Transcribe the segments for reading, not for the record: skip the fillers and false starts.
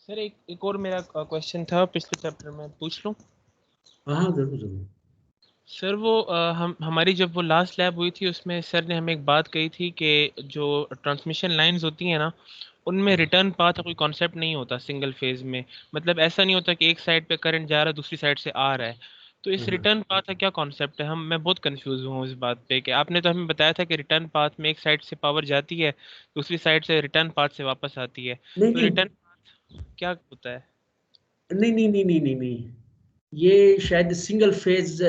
Sir एक और मेरा क्वेश्चन था, पिछले चैप्टर में पूछ लूं? हाँ जरूर जरूर। सर वो हमारी जब वो लास्ट लैब हुई थी उसमें सर ने हमें एक बात कही थी कि जो ट्रांसमिशन लाइंस होती हैं ना, उनमें रिटर्न पाथ का कोई कॉन्सेप्ट नहीं होता सिंगल फेज में। मतलब ऐसा नहीं होता कि एक साइड पे करंट जा रहा है दूसरी साइड से आ रहा है। तो इस हाँ रिटर्न पाथ का क्या कॉन्सेप्ट है? मैं बहुत कंफ्यूज हूँ इस बात पे कि आपने तो हमें बताया था कि रिटर्न पाथ में एक साइड से पावर जाती है, दूसरी साइड से रिटर्न पाथ से वापस आती है। नहीं तो नहीं रिटर्न क्या होता है? नहीं नहीं नहीं नहीं नहीं नहीं, ये शायद सिंगल फेज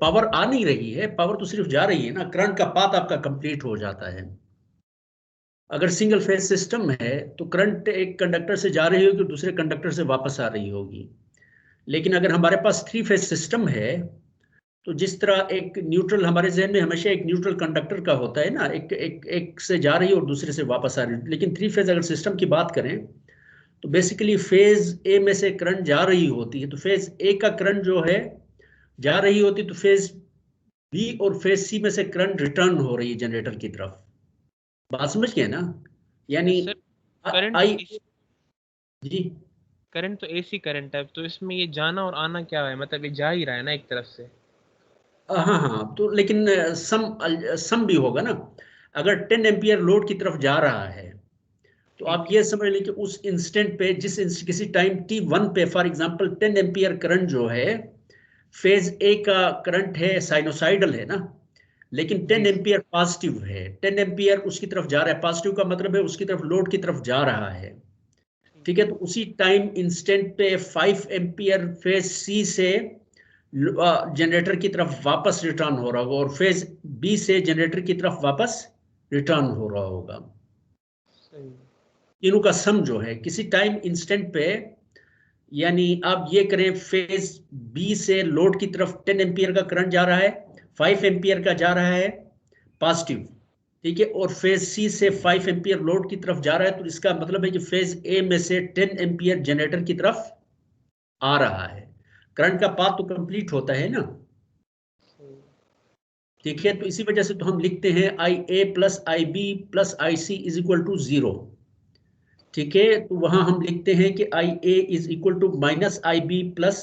पावर आ नहीं रही है, पावर तो सिर्फ जा रही है ना, करंट का पाथ आपका कंप्लीट हो जाता है। अगर सिंगल फेज सिस्टम है तो करंट एक कंडक्टर से जा रही होगी, दूसरे कंडक्टर से वापस आ रही होगी। लेकिन अगर हमारे पास थ्री फेज सिस्टम है, तो जिस तरह एक न्यूट्रल हमारे जहन में हमेशा एक न्यूट्रल कंडक्टर का होता है ना, एक एक एक से जा रही है और दूसरे से वापस आ रही है, लेकिन थ्री फेज अगर सिस्टम की बात करें तो बेसिकली फेज ए में से करंट जा रही होती है, तो फेज ए का करंट जो है जा रही होती, तो फेज बी और फेज सी में से करंट रिटर्न हो रही है जनरेटर की तरफ। बात समझ गए ना? यानी सर करंट तो आई जी। करंट तो एसी करंट है, तो इसमें ये जाना और आना क्या है? मतलब ये जा ही रहा है ना एक तरफ से। हाँ हाँ, तो लेकिन सम भी होगा ना। अगर 10 एम्पियर लोड की तरफ जा रहा है तो आप ठीक है। ये समझ लें कि उस इंस्टेंट पे किसी टाइम T1 पे फॉर एग्जांपल 10 एम्पियर करंट जो है, फेज ए का करंट है, साइनोसाइडल है ना, लेकिन टेन जी एम्पियर पॉजिटिव है, 10 एम्पियर उसकी तरफ जा रहा है, पॉजिटिव का मतलब है उसकी तरफ लोड की तरफ जा रहा है। ठीक ठीक है, है। तो उसी टाइम इंस्टेंट पे 5 एम्पियर फेज सी से जनरेटर की तरफ वापस रिटर्न हो रहा होगा, और फेज बी से जनरेटर की तरफ वापस रिटर्न हो रहा होगा। सही। तीनों का सम जो है किसी टाइम इंस्टेंट पे, यानी आप ये करें फेज बी से लोड की तरफ 10 एम्पियर का करंट जा रहा है, 5 एम्पियर का जा रहा है पॉजिटिव। ठीक है, और फेज सी से 5 एम्पियर लोड की तरफ जा रहा है, तो इसका मतलब है कि फेज ए में से 10 एम्पियर जनरेटर की तरफ आ रहा है। करंट का पाथ तो कंप्लीट होता है ना। सही। ठीक है, तो इसी वजह से तो हम लिखते हैं I A plus I B plus I C is equal to zero. ठीक है, तो वहां हम लिखते हैं कि I A is equal to minus I B plus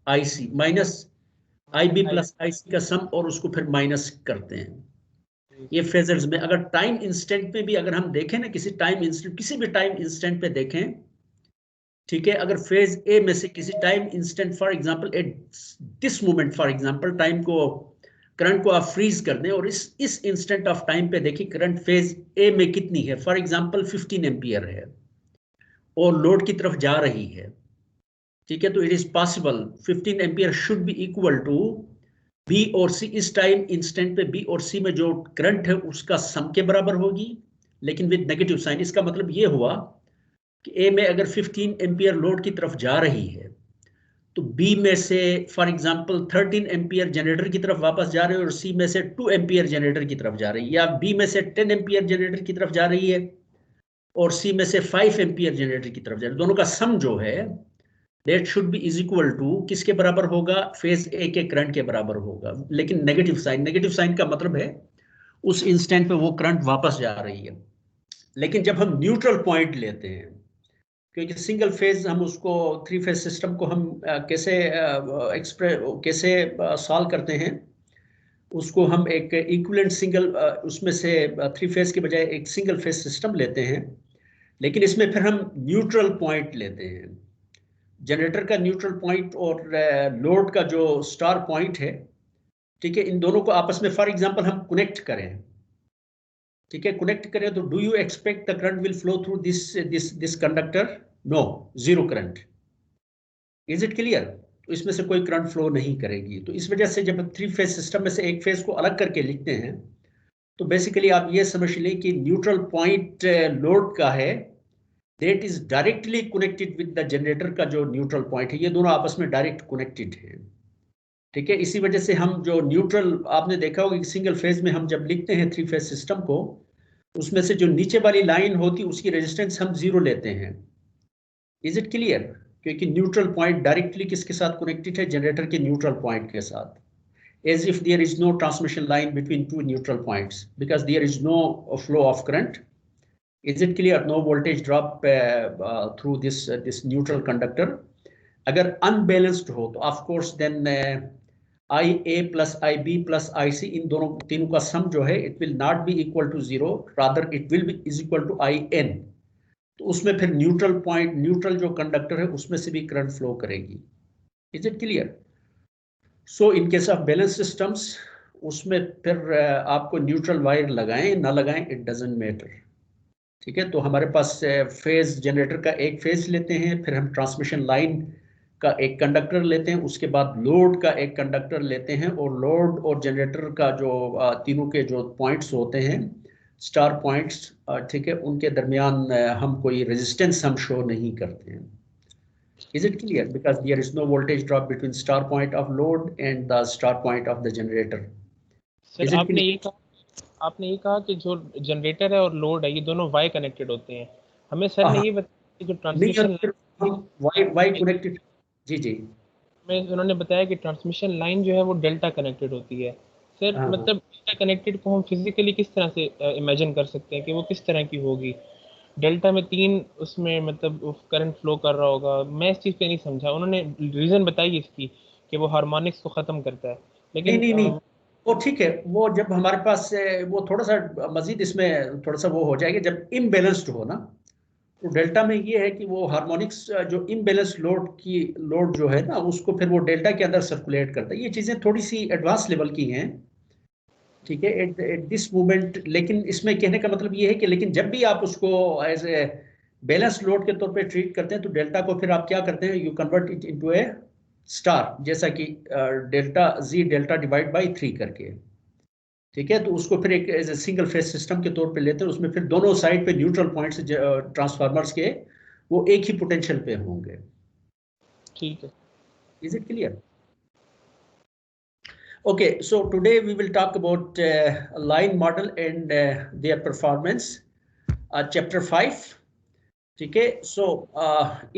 I C, minus I minus B I. Plus I C का sum, और उसको फिर माइनस करते हैं। जी ये जी। फेजर्स में अगर टाइम इंस्टेंट में भी अगर हम देखें ना, किसी भी टाइम इंस्टेंट पे देखें, ठीक है, अगर फेज ए में से किसी time instant for example at this moment for example time को, करंट को आप फ्रीज कर दें और इस इंस्टेंट ऑफ टाइम पे देखिए करंट फेज ए में कितनी है, फॉर एग्जांपल 15 एम्पियर है और लोड की तरफ जा रही है। ठीक है, तो it is possible 15 ampere should be equal to B और सी। इस टाइम इंस्टेंट पे बी और सी में जो करंट है उसका सम के बराबर होगी, लेकिन विद नेगेटिव साइन। इसका मतलब ये हुआ कि ए में अगर 15 एम्पियर लोड की तरफ जा रही है, तो बी में से फॉर एग्जांपल 13 एम्पियर जनरेटर की तरफ वापस जा रहे हैं, और सी में से 2 एम्पियर जनरेटर की तरफ जा रही है, या बी में से 10 एम्पियर जनरेटर की तरफ जा रही है और सी में से 5 एम्पियर जनरेटर की तरफ जा रही है। दोनों का सम जो है that should be is equal to किसके बराबर होगा, फेज ए के करंट के बराबर होगा, लेकिन नेगेटिव साइन का मतलब है उस इंस्टेंट पे वो करंट वापस जा रही है। लेकिन जब हम न्यूट्रल पॉइंट लेते हैं, क्योंकि सिंगल फेज हम उसको, थ्री फेज सिस्टम को हम कैसे सॉल्व करते हैं, उसको हम एक इक्विवेलेंट सिंगल, उसमें से थ्री फेज के बजाय एक सिंगल फेज सिस्टम लेते हैं, लेकिन इसमें फिर हम न्यूट्रल पॉइंट लेते हैं। जनरेटर का न्यूट्रल पॉइंट और लोड का जो स्टार पॉइंट है, ठीक है, इन दोनों को आपस में फॉर एग्जांपल हम कनेक्ट करें, ठीक है, कनेक्ट करें, तो do you expect the current will flow through this this this conductor? No, zero current. Is it clear? तो इसमें से कोई करंट फ्लो नहीं करेगी। तो इस वजह से जब थ्री फेज सिस्टम में से एक फेज को अलग करके लिखते हैं, तो बेसिकली आप ये समझ लें कि न्यूट्रल पॉइंट लोड का है, that is directly connected with the generator का जो न्यूट्रल पॉइंट है, ये दोनों आपस में डायरेक्ट कनेक्टेड है। ठीक है, इसी वजह से हम जो न्यूट्रल, आपने देखा होगा कि सिंगल फेज में हम जब लिखते हैं थ्री फेज सिस्टम को, उसमें से जो नीचे वाली लाइन होती है उसकी रेजिस्टेंस हम जीरो लेते हैं। Is it clear? क्योंकि न्यूट्रल पॉइंट डायरेक्टली किसके साथ कनेक्टेड है, जनरेटर के न्यूट्रल पॉइंट के साथ, as if there is no transmission line between two neutral points, because there is no flow of current Is it clear? No voltage drop through this neutral conductor. अगर unbalanced हो तो of course then IA plus IB plus IC इन दोनों तीनों का sum जो है it will not be equal to 0, rather it will be is equal to IN. तो उसमें फिर न्यूट्रल पॉइंट, न्यूट्रल जो कंडक्टर है उसमें से भी करंट फ्लो करेगी. Is it clear? So in case of balance systems उसमें फिर आपको न्यूट्रल वायर लगाएं ना लगाएं इट डजंट मैटर. ठीक है, तो हमारे पास फेज जनरेटर का एक फेज लेते हैं, फिर हम ट्रांसमिशन लाइन का एक कंडक्टर लेते हैं, उसके बाद लोड का एक कंडक्टर लेते हैं, और लोड और जनरेटर का जो तीनों के जो पॉइंट्स होते हैं स्टार पॉइंट्स, ठीक है, उनके दरमियान हम कोई रेजिस्टेंस हम शो नहीं करते हैं. Is it clear? Because there is no voltage drop between star point of load and the star point of the generator. Sir आपने ये कहा कि जो जनरेटर है और लोड है ये दोनों वाई कनेक्टेड होते हैं. हमें सर ने ये बताया कि जो ट्रांसमिशन वाई कनेक्टेड, जी जी, में उन्होंने बताया कि ट्रांसमिशन लाइन जो है वो डेल्टा कनेक्टेड होती है. सर मतलब डेल्टा कनेक्टेड को हम फिजिकली किस तरह से इमेजिन कर सकते हैं कि वो किस तरह की होगी? डेल्टा में 3 उसमें मतलब करंट फ्लो कर रहा होगा. मैं इस चीज़ पे नहीं समझा. उन्होंने रीज़न बताई इसकी कि वो हार्मोनिक्स को ख़त्म करता है, लेकिन नहीं वो ठीक है. वो जब हमारे पास वो थोड़ा सा मजीद इसमें थोड़ा सा वो हो जाएगा जब इम्बेलेंस्ड हो ना, तो डेल्टा में ये है कि वो हार्मोनिक्स जो इम्बेलेंस लोड जो है ना उसको फिर वो डेल्टा के अंदर सर्कुलेट करता है. ये चीज़ें थोड़ी सी एडवांस लेवल की हैं, ठीक है, एट दिस मोमेंट. लेकिन इसमें कहने का मतलब ये है कि लेकिन जब भी आप उसको एज ए बैलेंस लोड के तौर पे ट्रीट करते हैं तो डेल्टा को फिर आप क्या करते हैं, you convert it into a star, जैसा कि डेल्टा जी डेल्टा डिवाइड बाई 3 करके. ठीक है, तो उसको फिर एक as a single phase system के तौर पे लेते हैं. उसमें फिर दोनों साइड पे न्यूट्रल पॉइंट्स ट्रांसफार्मर्स के वो एक ही पोटेंशियल पे होंगे. ठीक है. Is it clear? Okay, so today we will talk about line model and their performance. Chapter 5. Okay, so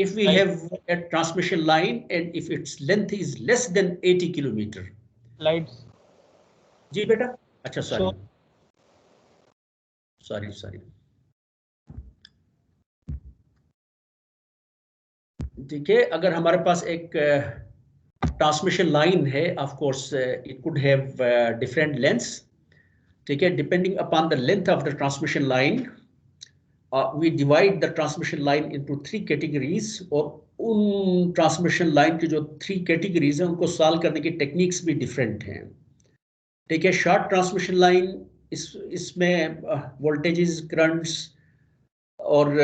if we have a transmission line and if its length is less than 80 kilometer. Slides. जी बेटा, अच्छा sorry. ठीक है, अगर हमारे पास एक transmission line है, of course it could have different lengths. ठीक है, depending upon the length of the transmission line we divide the transmission line into 3 categories. और उन ट्रांसमिशन लाइन की जो 3 कैटेगरीज हैं उनको सॉल्व करने की टेक्निक्स भी डिफरेंट हैं. ठीक है, शॉर्ट ट्रांसमिशन लाइन इसमें वोल्टेजेस, करंट्स और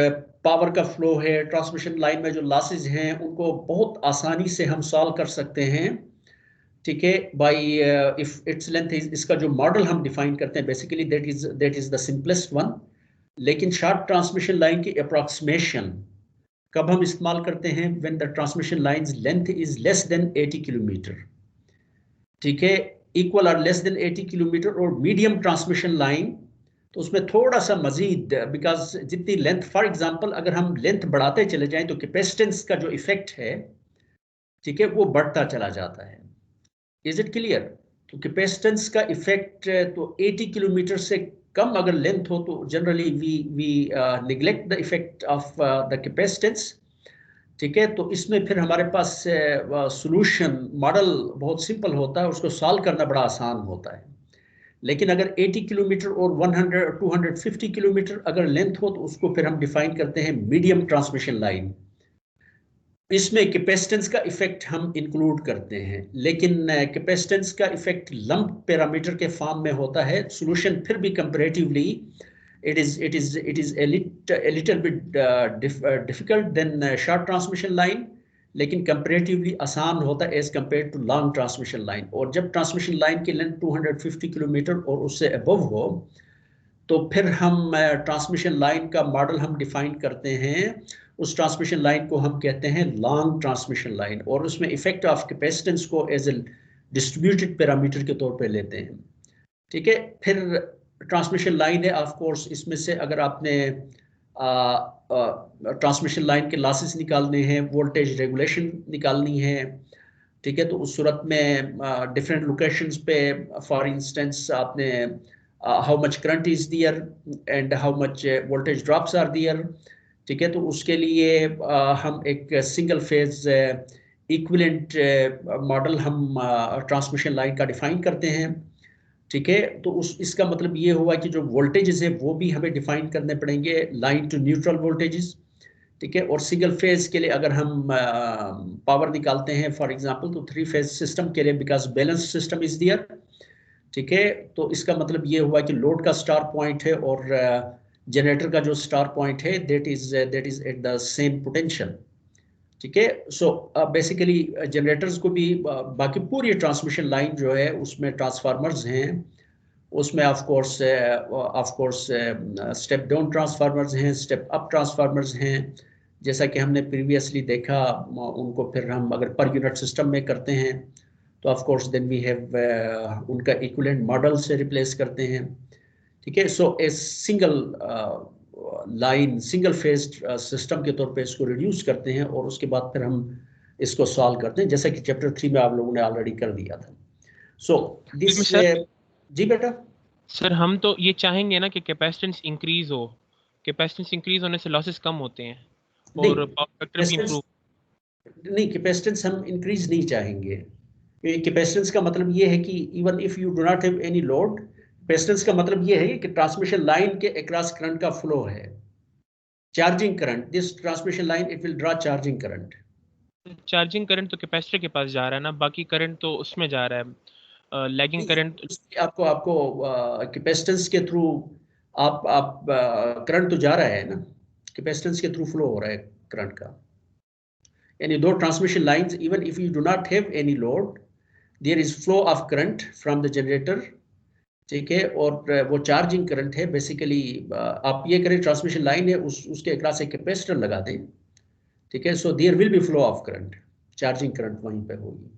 पावर का फ्लो है. ट्रांसमिशन लाइन में जो लॉसेज हैं उनको बहुत आसानी से हम सॉल्व कर सकते हैं. ठीक है, by if its length is, इसका जो मॉडल हम डिफाइन करते हैं basically that is the simplest one. लेकिन शॉर्ट ट्रांसमिशन लाइन की अप्रॉक्सीमेशन कब हम इस्तेमाल करते हैं? When the transmission lines length is less than 80 kilometre. ठीक है, इक्वल और लेस देन 80 किलोमीटर. और मीडियम ट्रांसमिशन लाइन तो उसमें थोड़ा सा मजीद, बिकॉज जितनी लेंथ, फॉर एग्जांपल अगर हम लेंथ बढ़ाते चले जाएं तो कैपेसिटेंस का जो इफेक्ट है, ठीक है, वो बढ़ता चला जाता है. Is it clear? तो कैपेसिटेंस का इफेक्ट तो 80 किलोमीटर से कम अगर लेंथ हो तो generally we neglect the effect of the capacitance. ठीक है, तो इसमें फिर हमारे पास सॉल्यूशन मॉडल बहुत सिंपल होता है, उसको सॉल्व करना बड़ा आसान होता है. लेकिन अगर 80 किलोमीटर और 100 250 किलोमीटर अगर लेंथ हो तो उसको फिर हम डिफाइन करते हैं मीडियम ट्रांसमिशन लाइन. इसमें कैपेसिटेंस का इफेक्ट हम इंक्लूड करते हैं, लेकिन कैपेसिटेंस का इफेक्ट लंप पैरामीटर के फॉर्म में होता है. सॉल्यूशन फिर भी comparatively it is a little bit difficult than short transmission line, लेकिन कंपैरेटिवली आसान होता है as compare to long transmission line. और जब ट्रांसमिशन लाइन की लेंथ 250 किलोमीटर और उससे अबव हो तो फिर हम ट्रांसमिशन लाइन का मॉडल हम डिफाइन करते हैं. उस ट्रांसमिशन लाइन को हम कहते हैं लॉन्ग ट्रांसमिशन लाइन, और उसमें इफेक्ट ऑफ कैपेसिटेंस को एज ए डिस्ट्रीब्यूटेड पैरामीटर के तौर पे लेते हैं. ठीक है, फिर ट्रांसमिशन लाइन है, ऑफ कोर्स इसमें से अगर आपने ट्रांसमिशन लाइन के लॉसेस निकालने हैं, वोल्टेज रेगुलेशन निकालनी है, ठीक है, तो उस सूरत में डिफरेंट लोकेशंस पे फॉर इंस्टेंस आपने how much current is there and how much voltage drops are there. ठीक है, तो उसके लिए हम एक सिंगल फेज इक्विवेलेंट मॉडल हम ट्रांसमिशन लाइन का डिफाइन करते हैं। ठीक है, तो इसका मतलब ये हुआ कि जो वोल्टेजेस है वो भी हमें डिफाइन करने पड़ेंगे, लाइन टू न्यूट्रल वोल्टेजेस। ठीक है, और सिंगल फेज के लिए अगर हम पावर निकालते हैं फॉर एग्जांपल, तो 3 फेज सिस्टम के लिए बिकॉज बैलेंस सिस्टम इज दियर। ठीक है, तो इसका मतलब ये हुआ कि लोड का स्टार पॉइंट है और जनरेटर का जो स्टार पॉइंट है that is eight the same potential. ठीक है, सो बेसिकली जनरेटर्स को भी बाकी पूरी ट्रांसमिशन लाइन जो है उसमें ट्रांसफार्मर्स हैं, उसमें of course step down transformers हैं, स्टेप अप ट्रांसफार्मर्स हैं, जैसा कि हमने प्रीवियसली देखा। उनको फिर हम अगर पर यूनिट सिस्टम में करते हैं तो of course then we have उनका इक्विवेलेंट मॉडल से रिप्लेस करते हैं। ठीक है, so a single line single phase system के तौर पे इसको रिड्यूस करते हैं और उसके बाद फिर हम इसको सॉल्व करते हैं, जैसा कि चैप्टर 3 में आप लोगों ने ऑलरेडी कर दिया था। सो दिस जी बेटा। सर हम तो ये चाहेंगे ना कि कैपेसिटेंस इंक्रीज हो, कैपेसिटेंस इंक्रीज होने से लॉसेस कम होते हैं और पावर फैक्टर भी इंप्रूव। नहीं, कैपेसिटेंस हम इंक्रीज नहीं चाहेंगे। कैपेसिटेंस का मतलब ये है कि even if you do not have any load, capacitance का मतलब ये है कि ट्रांसमिशन लाइन के अक्रॉस करंट का फ्लो है, charging current, this transmission line it will draw charging current. Charging current तो कैपेसिटर के पास जा रहा है ना, बाकी करंट तो उसमें जा रहा है, लैगिंग करंट। आपको कैपेसिटेंस के थ्रू आप करंट तो जा रहा है ना, कैपेसिटेंस के थ्रू फ्लो हो रहा है करंट का। यानी दो transmission lines, even if you do not have any load, there is flow of current from the generator. ठीक है, और वो चार्जिंग करंट है बेसिकली। आप ये करें, ट्रांसमिशन लाइन है उसके अक्रॉस एक कैपेसिटर लगा दें। ठीक है, so there will be flow of current, charging current वहीं पे होगी।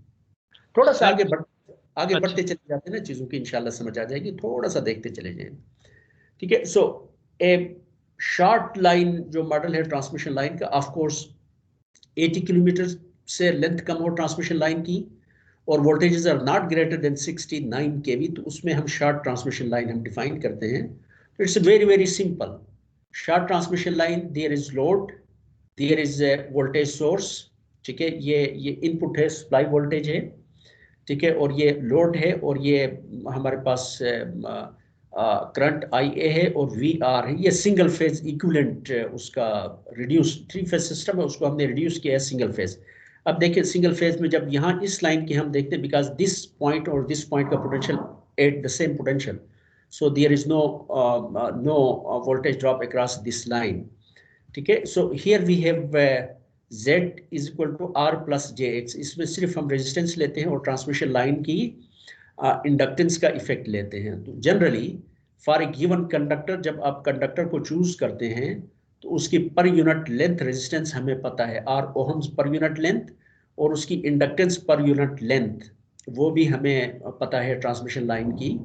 थोड़ा सा आगे बढ़ते चले जाते हैं ना, चीजों की इंशाल्लाह समझ आ जाएगी, थोड़ा सा देखते चले जाएं। ठीक है, सो ए शॉर्ट लाइन जो मॉडल है ट्रांसमिशन लाइन का, ऑफ कोर्स 80 किलोमीटर से लेंथ कम हो ट्रांसमिशन लाइन की और voltages are not greater than 69 kV, तो उसमें हम शॉर्ट ट्रांसमिशन लाइन हम डिफाइन करते हैं। तो it's very very simple. Short transmission line, there is load, there is voltage source. ठीक है, ये इनपुट है, सप्लाई वोल्टेज है। ठीक है, और ये लोड है और ये हमारे पास करंट IA है और VR है। ये सिंगल फेज इक्विवेलेंट उसका रिड्यूस 3 फेज सिस्टम है, उसको हमने रिड्यूस किया है सिंगल फेज। अब देखिए सिंगल फेज में जब यहाँ इस लाइन की हम देखते हैं, बिकॉज दिस पॉइंट और दिस पॉइंट का potential at the same potential, so there is no voltage drop across this line. ठीक है, so here we have Z is equal to R plus JX। इसमें सिर्फ हम रेजिस्टेंस लेते हैं और ट्रांसमिशन लाइन की इंडक्टेंस का इफेक्ट लेते हैं। तो generally for a given conductor, जब आप कंडक्टर को चूज करते हैं तो उसकी पर यूनिट लेंथ रेजिस्टेंस हमें पता है, R ohms per unit length, और उसकी इंडक्टेंस पर यूनिट लेंथ वो भी हमें पता है ट्रांसमिशन लाइन की।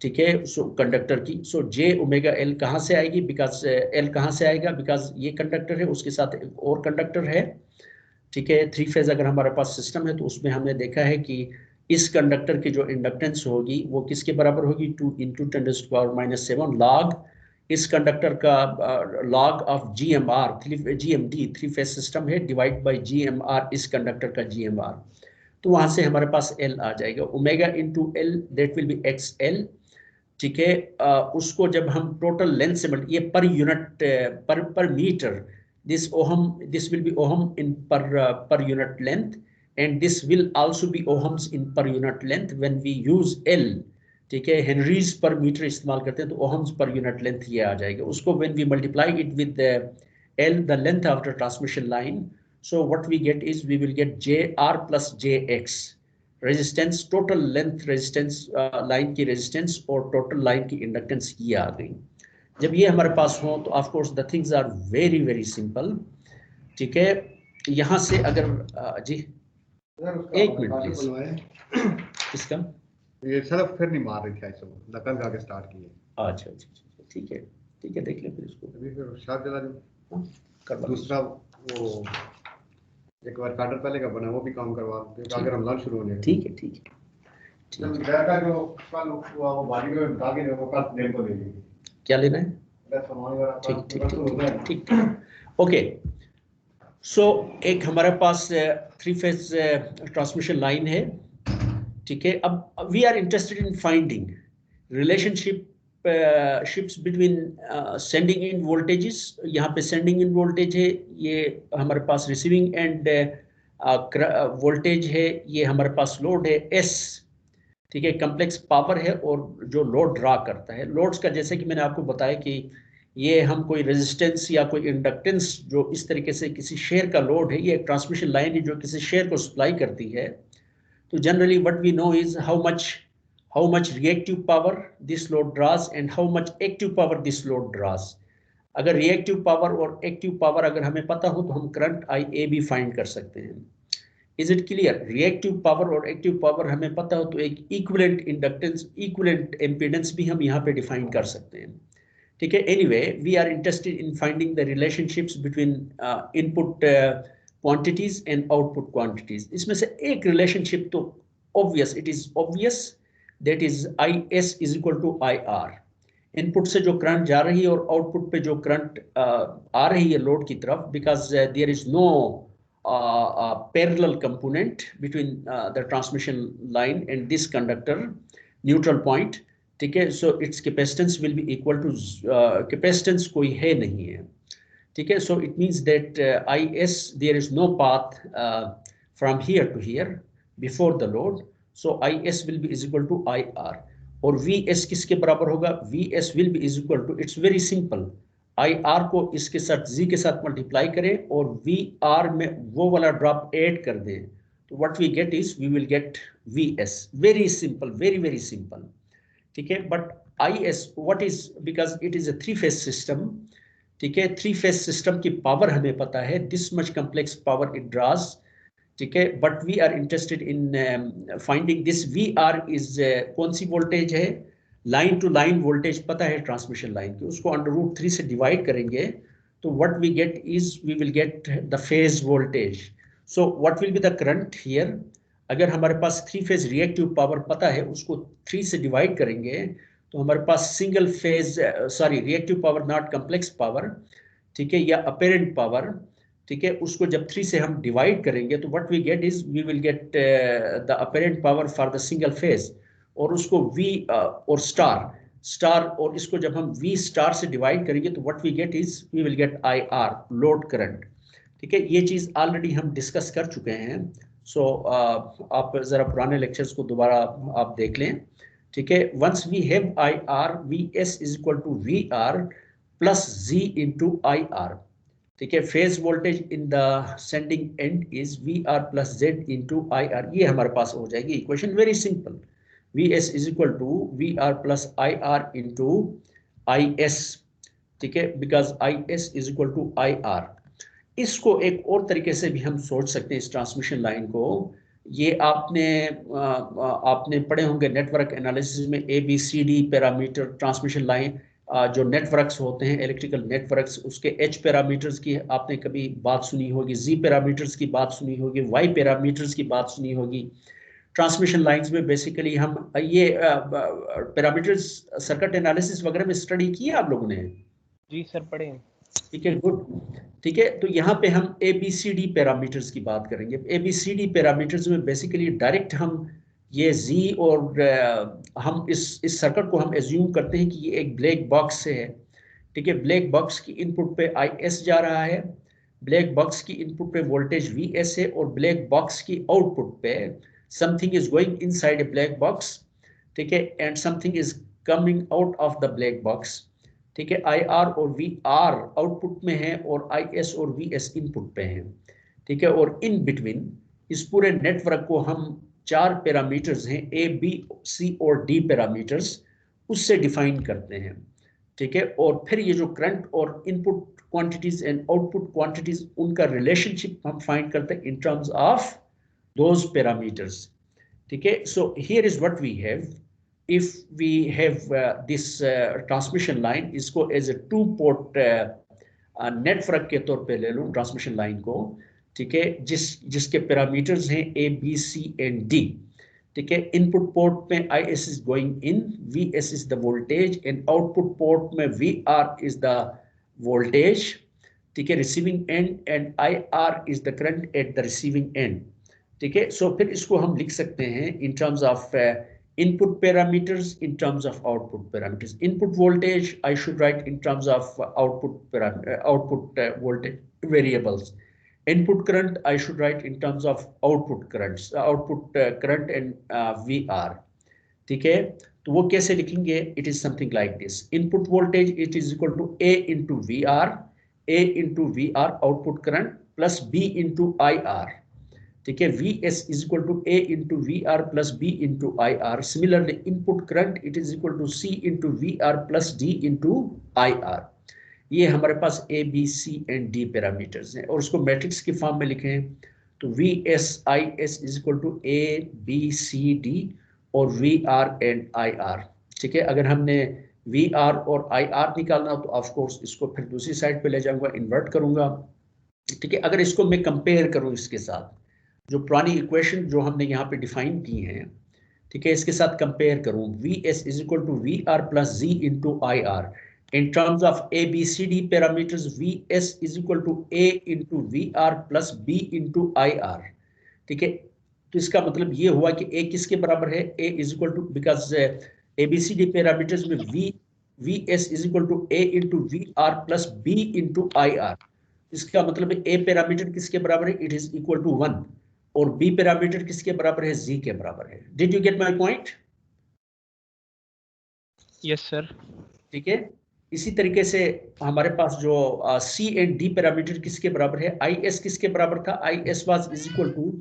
ठीक है, सो कंडक्टर की, सो J ओमेगा L कहाँ से आएगी, बिकॉज L कहाँ से आएगा, बिकॉज ये कंडक्टर है, उसके साथ एक और कंडक्टर है। ठीक है, 3 फेज अगर हमारे पास सिस्टम है तो उसमें हमने देखा है कि इस कंडक्टर की जो इंडक्टेंस होगी वो किसके बराबर होगी, 2 × 10⁻⁷ लॉग इस कंडक्टर का log of GMD 3 phase system है, डिवाइड बाय GMR इस कंडक्टर का GMR। तो वहां से हमारे पास L आ जाएगा, omega into L, that will B XL। ठीक है, उसको जब हम टोटल लेंथ से ये पर यूनिट पर metre, this will be ohm in per unit length, and this will also be ohms in per unit length when we use L। ठीक है, हेनरीज पर मीटर इस्तेमाल करते हैं तो ohms per unit length ये आ जाएगा। उसको when we multiply it with L, the length of the transmission line, so what we get is we will get JR plus JX, resistance, total length resistance, line की resistance और total line की inductance ये आ गई। जब ये हमारे पास हो तो of course the things are very very simple. ठीक है, यहाँ से अगर जी एक मिनट प्लीज, इसका ये सिर्फ फिर नहीं मार रही थी, ऐसे नकल गा के स्टार्ट की है। अच्छा, ठीक है देख ले फिर इसको अभी फिर शायद जला जो करवा दूसरा वो एक बार कार्डर पहले का बना वो भी काम करवा दे, अगर हम लॉन्च शुरू होने। ठीक है क्या लेना है? ठीक ठीक ठीक ठीक। ओके, सो एक हमारे पास 3 फेज ट्रांसमिशन लाइन है, ठीक है। अब we are interested in finding relationship ships between sending in voltages. यहाँ पे सेंडिंग इन वोल्टेज है, ये हमारे पास रिसीविंग एंड वोल्टेज है, ये हमारे पास लोड है एस, ठीक है। कम्प्लेक्स पावर है और जो लोड ड्रा करता है, लोड्स का जैसे कि मैंने आपको बताया कि ये हम कोई रेजिस्टेंस या कोई इंडक्टेंस जो इस तरीके से किसी शेयर का लोड है, ये एक ट्रांसमिशन लाइन है जो किसी शेयर को सप्लाई करती है। तो generally what we know is how much reactive power this load draws and how much active power this load draws. अगर रिएक्टिव पावर और एक्टिव पावर अगर हमें पता हो तो हम करंट IA भी फाइंड कर सकते हैं। Is it clear? Reactive power और एक्टिव पावर हमें पता हो तो एक इक्विवेलेंट इंडक्टेंस, इक्विवेलेंट एम्पीडेंस भी हम यहाँ पे डिफाइन कर सकते हैं, ठीक है। Anyway, we are interested in finding the relationships between input quantities and output quantities. इसमें से एक रिलेशनशिप तो obvious, it is obvious, that is IS is equal to IR। Input से जो करंट जा रही है और आउटपुट पे जो करंट आ रही है लोड की तरफ, because there is no parallel component between the transmission line and this conductor neutral point, ठीक है। so its capacitance will be equal to capacitance कोई है नहीं है, ठीक है। so it means that IS, there is no path from here to here before the load, so IS will be is equal to IR। और VS किसके बराबर होगा? VS will be is equal to, it's very simple, IR को इसके साथ Z के साथ multiply करें और VR में वो वाला ड्रॉप ऐड कर दें, तो what we get is we will get VS। Very simple, very very simple, ठीक है। But IS what is, because it is a 3 phase system, ठीक है। 3 फेज सिस्टम की पावर हमें पता है, this much complex power it draws, ठीक है। But we are interested in finding this VR is कौन सी वोल्टेज है? लाइन टू लाइन वोल्टेज पता है ट्रांसमिशन लाइन की, उसको √3 से डिवाइड करेंगे तो what we get is we will get the phase voltage. So what will be the current here? अगर हमारे पास 3 फेज रिएक्टिव पावर पता है, उसको 3 से डिवाइड करेंगे तो हमारे पास single phase reactive power not complex power, ठीक है, या अपेरेंट पावर, ठीक है, उसको जब 3 से हम डिवाइड करेंगे तो what we get is we will get the apparent power for the single phase, और उसको V और स्टार और इसको जब हम V स्टार से डिवाइड करेंगे तो what we get is we will get IR, load current, ठीक है। ये चीज ऑलरेडी हम डिस्कस कर चुके हैं। सो आप जरा पुराने लेक्चर्स को दोबारा आप देख लें, ठीक है। Once we have IR, VS is equal to VR plus Z into IR, ठीक है। Phase voltage in the sending end is VR plus Z into IR। ये हमारे पास हो जाएगी equation, very simple. VS is equal to VR plus IR into IS, ठीक है, because IS is equal to IR। इसको एक और तरीके से भी हम सोच सकते हैं इस ट्रांसमिशन लाइन को। ये आपने पढ़े होंगे नेटवर्क एनालिसिस में ABCD पैरामीटर ट्रांसमिशन लाइन, जो नेटवर्क्स होते हैं इलेक्ट्रिकल नेटवर्क्स, उसके H पैरामीटर्स की आपने कभी बात सुनी होगी, Z पैरामीटर्स की बात सुनी होगी, Y पैरामीटर्स की बात सुनी होगी। ट्रांसमिशन लाइंस में बेसिकली हम ये पैरामीटर्स सर्किट एनालिसिस वगैरह में स्टडी किया आप लोगों ने? जी सर, पढ़े। ठीक है, गुड, ठीक है। तो यहाँ पे हम ABCD पैरामीटर्स की बात करेंगे। ABCD पैरामीटर्स में बेसिकली डायरेक्ट हम ये Z और हम इस सर्किट को हम एज्यूम करते हैं कि ये एक ब्लैक बॉक्स है, ठीक है। ब्लैक बॉक्स की इनपुट पे IS जा रहा है, ब्लैक बॉक्स की इनपुट पे वोल्टेज VS है, और ब्लैक बॉक्स की आउटपुट पे something is going inside a black box, ठीक है, and something is coming out of the black box, ठीक है। IR और VR आउटपुट में है और IS और VS इनपुट पे हैं, ठीक है। और इन बिटवीन इस पूरे नेटवर्क को हम 4 पैरामीटर्स हैं A, B, C और D पैरामीटर्स, उससे डिफाइन करते हैं, ठीक है। और फिर ये जो करंट और input quantities and output quantities, उनका रिलेशनशिप हम फाइंड करते हैं इन टर्म्स ऑफ those parameters, ठीक है। So here is what we have. If we have this transmission line, इसको as a 2-port नेटवर्क के तौर पे ले लूं ट्रांसमिशन लाइन को, ठीक है, जिसके पैरामीटर्स हैं A, B, C and D, ठीक है, इनपुट पोर्ट में IS is going in, VS is the voltage, and output port में VR इज द वोल्टेज, ठीक है, receiving and, and IR is the current eight the receiving and. ठीक है, सो फिर इसको हम लिख सकते हैं इन terms of input parameters, in terms of output parameters. Input voltage I should write in terms of output voltage variables. Input current I should write in terms of output currents, current and VR. ठीक है, तो वो कैसे लिखेंगे? It is something like this. Input voltage it is equal to A into VR, A into VR output current plus B into IR. ठीक है, VS is equal to A into VR plus B into IR. Similarly, input current it is equal to C into VR plus D into IR. ये हमारे पास A, B, C and D parameters हैं, और उसको matrix की form में लिखें तो VS IS is equal to A, B, C, D और VR and IR. ठीक है, अगर हमने VR और IR निकालना तो ऑफ कोर्स इसको फिर दूसरी साइड पे ले जाऊंगा, इन्वर्ट करूंगा। ठीक है, अगर इसको मैं कंपेयर करूं इसके साथ जो पुरानी इक्वेशन जो हमने यहाँ पे डिफाइन की हैं, ठीक है, इसके साथ कंपेयर करूं, VS is equal to VR plus Z into IR। In terms of ABCD parameters VS is equal to A into VR plus B into IR। ठीक है, तो इसका मतलब ये हुआ कि A किसके बराबर है? A is equal to, because ABCD parameters में VS is equal to A into VR plus B into IR। इसका मतलब है A पैरामीटर किसके बराबर है? इट इज इक्वल टू 1, और B पैरामीटर किसके बराबर है? Z के बराबर है। Did you get my point? Yes sir. ठीक है, इसी तरीके से हमारे पास जो C एंड D पैरामीटर किसके बराबर है? IS किसके बराबर था? IS was is equal to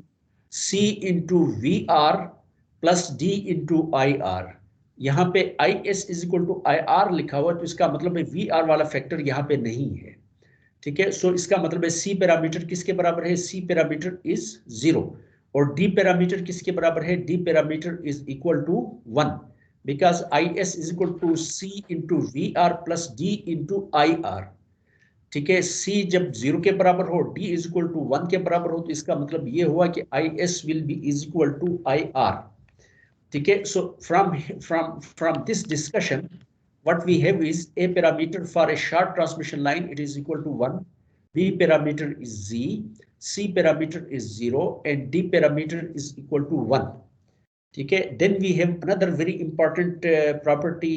C into VR plus D into IR। यहाँ पे IS is equal to IR लिखा हुआ, तो इसका मतलब है VR वाला फैक्टर यहाँ पे नहीं है। ठीक है, सो इसका मतलब है C पैरामीटर किसके बराबर है? C पैरामीटर इज 0, और D पैरामीटर किसके बराबर है? D parameter is equal to 1, because IS is equal to C into VR plus D into IR। ठीक है, C जब 0 के बराबर हो, D इज इक्वल टू 1 के बराबर हो, तो इसका मतलब ये हुआ कि IS will be is equal to IR। ठीक है, so from this discussion what we have is A parameter for a short transmission line, it is equal to 1, B parameter is Z, C parameter is 0 and D parameter is equal to 1. ठीक है, then we have another very important property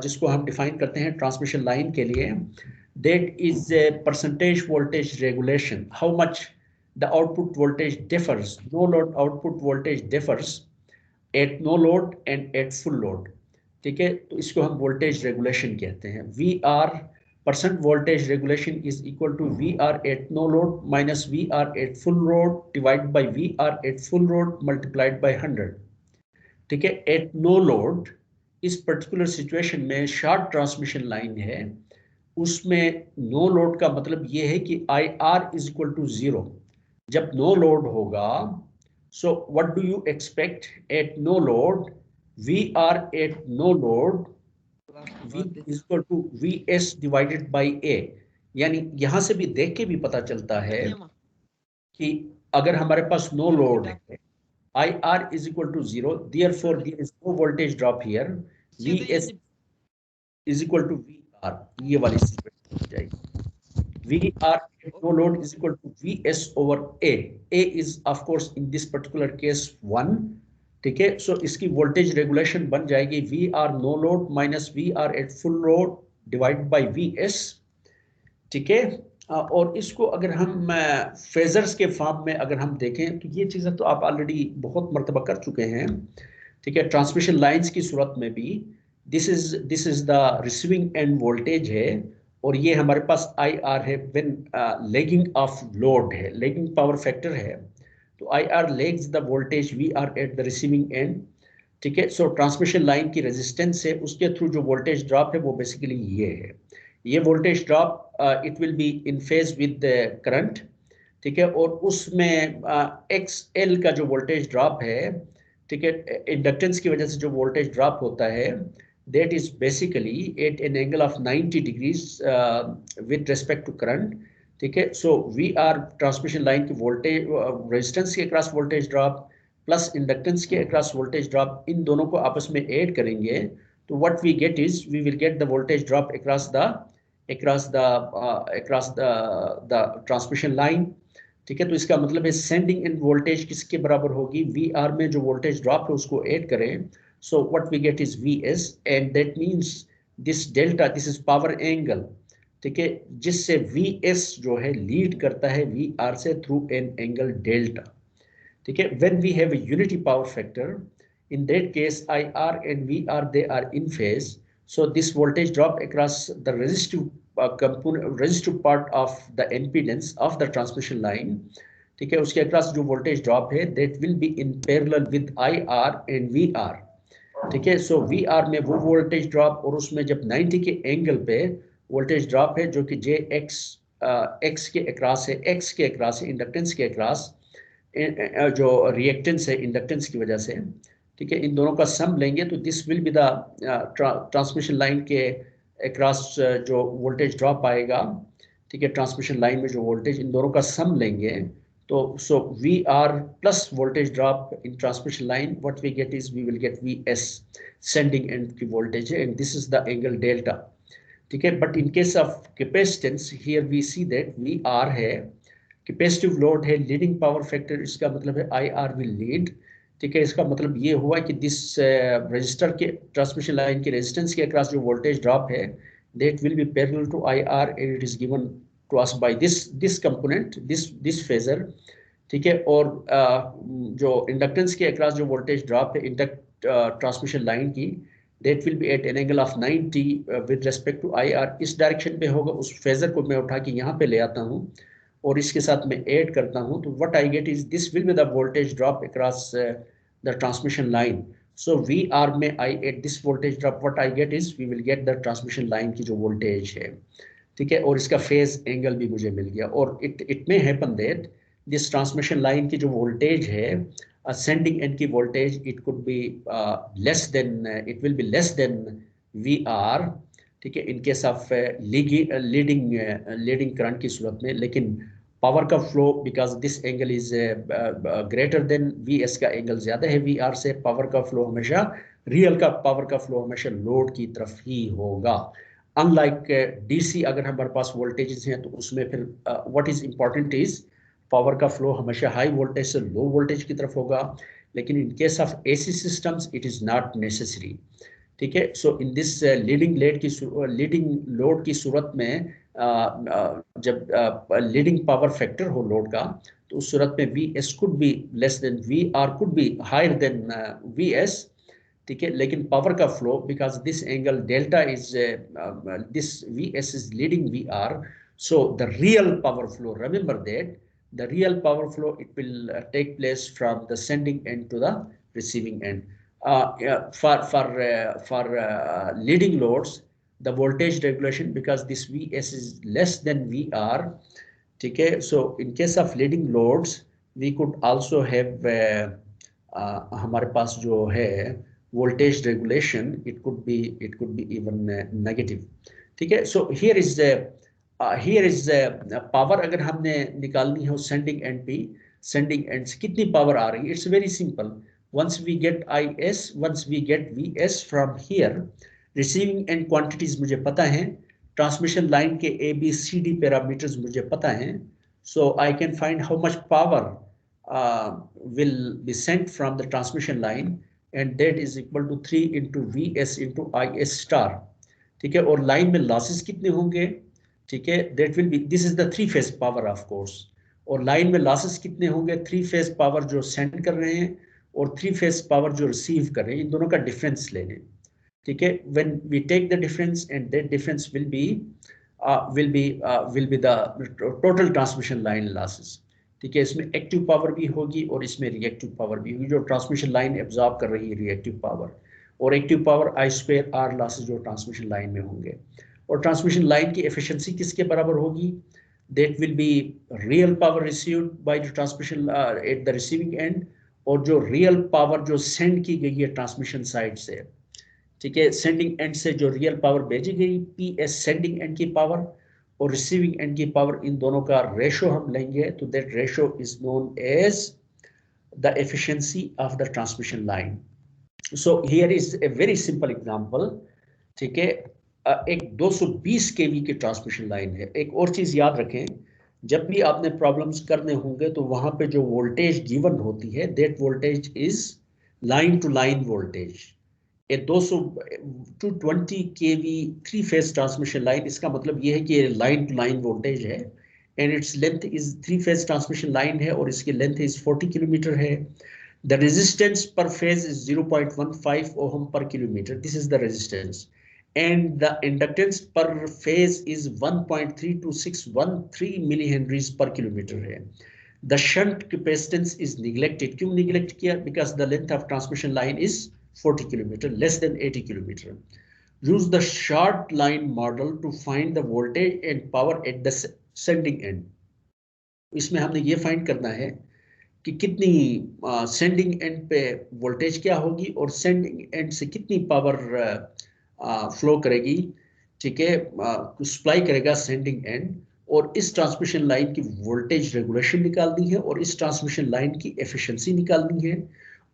जिसको हम define करते हैं transmission line के लिए, that is a percentage voltage regulation, how much the output voltage differs, no load output voltage differs at no load and at full load। ठीक है, तो इसको हम वोल्टेज रेगुलेशन कहते हैं। VR percent voltage regulation is equal to VR at no load minus VR at full load divide by VR at full load multiplied by 100। ठीक है, at no load इस पर्टिकुलर सिचुएशन में short transmission line है, उसमें no load का मतलब ये है कि IR इज इक्वल टू 0। जब नो लोड होगा, so what do you expect at no load? VR at no load V is equal to VS divided by A। यानी यहां से भी देख के भी पता चलता है कि अगर हमारे पास नो लोड है, IR is equal to 0, therefore there is no voltage drop here, VS is equal to VR। ये वाली सिचुएशन हो जाएगी। VR at no load is equal to VS over A। A is of course in this particular case 1। ठीक है, सो इसकी voltage regulation बन जाएगी VR no load minus VR at full load divide by VS। ठीक है, और इसको अगर हम फेजर्स के फॉर्म में अगर हम देखें तो ये चीज़ें तो आप ऑलरेडी बहुत मर्तबा कर चुके हैं। ठीक है, ट्रांसमिशन लाइंस की सूरत में भी this is the receiving end voltage है, और ये हमारे पास IR है व्हेन लैगिंग ऑफ लोड है, लैगिंग पावर फैक्टर है, तो IR lags the voltage VR at the receiving end। ठीक है, सो ट्रांसमिशन लाइन की रेजिस्टेंस है, उसके थ्रू जो वोल्टेज ड्रॉप है वो बेसिकली ये है। ये voltage drop it will be in phase with the current. ठीक है, और उसमें XL का जो वोल्टेज ड्रॉप है, ठीक है, इंडक्टेंस की वजह से जो वोल्टेज ड्रॉप होता है, that is basically at an angle of 90 degrees with respect to current. ठीक है, सो VR ट्रांसमिशन लाइन की वोल्टेज रेजिस्टेंस के cross voltage drop plus inductance के अक्रॉस वोल्टेज ड्रॉप, इन दोनों को आपस में ऐड करेंगे तो what we get is we will get the voltage drop across the transmission line. ठीक है, तो इसका मतलब है सेंडिंग एंड वोल्टेज किसके बराबर होगी, वी आर में जो वोल्टेज ड्रॉप है उसको ऐड करें, so what we get is V S, and that means this delta, this is power angle. ठीक है, जिससे वी एस जो है लीड करता है वी आर से थ्रू एन एंगल डेल्टा। ठीक है, when we have a unity power factor, in that case IR and VR they are in phase, so this voltage drop across the resistive part of the impedance of the transmission line, ठीक है, उसके across जो voltage drop है that will be in parallel with IR and VR। ठीक है, so VR में वो voltage drop और उसमें जब 90 के एंगल पे voltage drop है जो कि JX X के across है, X के across है, इंडक्टेंस के across जो रिएक्टेंस है इंडक्टेंस की वजह से। ठीक है, इन दोनों का सम लेंगे तो this will be the transmission line के अक्रॉस जो वोल्टेज ड्रॉप आएगा। ठीक है, ट्रांसमिशन लाइन में जो वोल्टेज, इन दोनों का सम लेंगे तो so we R plus voltage drop in transmission line, what we get is we will get V S, sending end की वोल्टेज है, and this is the angle delta. ठीक है, but in case of capacitance here we see that we are है, capacitive load है, leading power factor, इसका मतलब है I R will lead. ठीक है, इसका मतलब ये हुआ कि दिस रजिस्टर के ट्रांसमिशन लाइन के रेजिस्टेंस के अक्रॉस जो वोल्टेज ड्रॉप है that will be parallel to I R and it is given to us by this component, this phasor. ठीक है, और जो इंडक्टेंस के अक्रॉस जो वोल्टेज ड्रॉप है ट्रांसमिशन लाइन की, that will be at an angle of 90 with respect to I R, इस direction पे होगा। उस फेजर को मैं उठा के यहाँ पे ले आता हूँ और इसके साथ मैं ऐड करता हूं तो what I get is this will be the voltage drop across the transmission line. So we are में I at this voltage drop, what I get is we will get the transmission line की जो voltage है। ठीक है, और इसका phase angle भी मुझे मिल गया, और it may happen that this transmission line की जो वोल्टेज है असेंडिंग एंड की voltage it could be less than, it will be less than V R. ठीक है, in case of leading current की सूरत में, लेकिन पावर का flow because this angle is greater than V S का एंगल ज्यादा है वी आर से, पावर का फ्लो हमेशा रियल का पावर का फ्लो हमेशा लोड की तरफ ही होगा। अनलाइक डीसी अगर हमारे पास वोल्टेजेस हैं तो उसमें फिर what is important is power का फ्लो हमेशा हाई वोल्टेज से लो वोल्टेज की तरफ होगा, लेकिन in case of AC systems it is not necessary. ठीक है, so in this leading load की सूरत में जब लीडिंग पावर फैक्टर हो लोड का तो उस सूरत में V S could be less than V R, could be higher than V S. ठीक है, लेकिन पावर का flow because this angle delta is this V S is leading V R, so the real power flow, remember that the real power flow it will take place from the sending end to the receiving end. For leading loads the voltage regulation, because this Vs is less than Vr, ठीक है, so in case of leading loads we could also have हमारे पास जो है voltage regulation it could be even negative। ठीक है, so here is power अगर हमने निकालनी है सेंडिंग एंड पे, सेंडिंग एंड से कितनी पावर आ रही है, it's very simple. Once we get IS, once we get VS from here, receiving end quantities मुझे पता है, ट्रांसमिशन लाइन के ABCD पैरामीटर्स मुझे पता है, so I can find how much power will be sent from the transmission line, and that is equal to 3 into VS into IS star. ठीक है, और लाइन में लॉसेस कितने होंगे, ठीक है, that will B, this is the 3 phase power of course, और line में लॉसेस कितने होंगे, 3 फेज पावर जो सेंड कर रहे हैं और 3 फेज पावर जो रिसीव कर रहे हैं, इन दोनों का डिफरेंस ले लें। ठीक है, when we take the difference and that difference will be the total transmission line losses. ठीक है, इसमें एक्टिव पावर भी होगी और इसमें रिएक्टिव पावर भी होगी, जो ट्रांसमिशन लाइन एब्जॉर्ब कर रही है रिएक्टिव पावर, और एक्टिव पावर I²R लॉसेस जो ट्रांसमिशन लाइन में होंगे। और ट्रांसमिशन लाइन की एफिशिएंसी किसके बराबर होगी, that will be real power received by the transmission eight the receiving end, और जो रियल पावर जो सेंड की गई है ट्रांसमिशन साइड से, ठीक है, सेंडिंग एंड से जो रियल पावर भेजी गई PS सेंडिंग एंड की पावर और रिसीविंग एंड की पावर, इन दोनों का रेशो हम लेंगे तो that ratio is known as the efficiency of the transmission line. So here is a very simple example. ठीक है, एक 220 kV की ट्रांसमिशन लाइन है. एक और चीज याद रखें, जब भी आपने प्रॉब्लम्स करने होंगे तो वहां पे जो वोल्टेज गिवन होती है, that voltage is line to line voltage. ये 220 kV 3 फेज ट्रांसमिशन लाइन, इसका मतलब ये है कि ये लाइन टू लाइन वोल्टेज है, and its length is 3 phase transmission line है और इसकी लेंथ इज 40 किलोमीटर है. The resistance per phase is 0.15 ohm per kilometer. This is the resistance. And the inductance per phase is 1.32613 millihenries per kilometer. The shunt capacitance is neglected. क्यों neglect किया? Because the length of transmission line is 40 kilometer, less than 80 kilometer. Use the short line model to find the voltage and power at the sending end. इसमें हमने ये find करना है कि कितनी sending end पे वोल्टेज क्या होगी और सेंडिंग एंड से कितनी पावर फ्लो करेगी. ठीक है, सप्लाई करेगा सेंडिंग एंड, और इस ट्रांसमिशन लाइन की वोल्टेज रेगुलेशन निकालनी है और इस ट्रांसमिशन लाइन की एफिशिएंसी निकालनी है.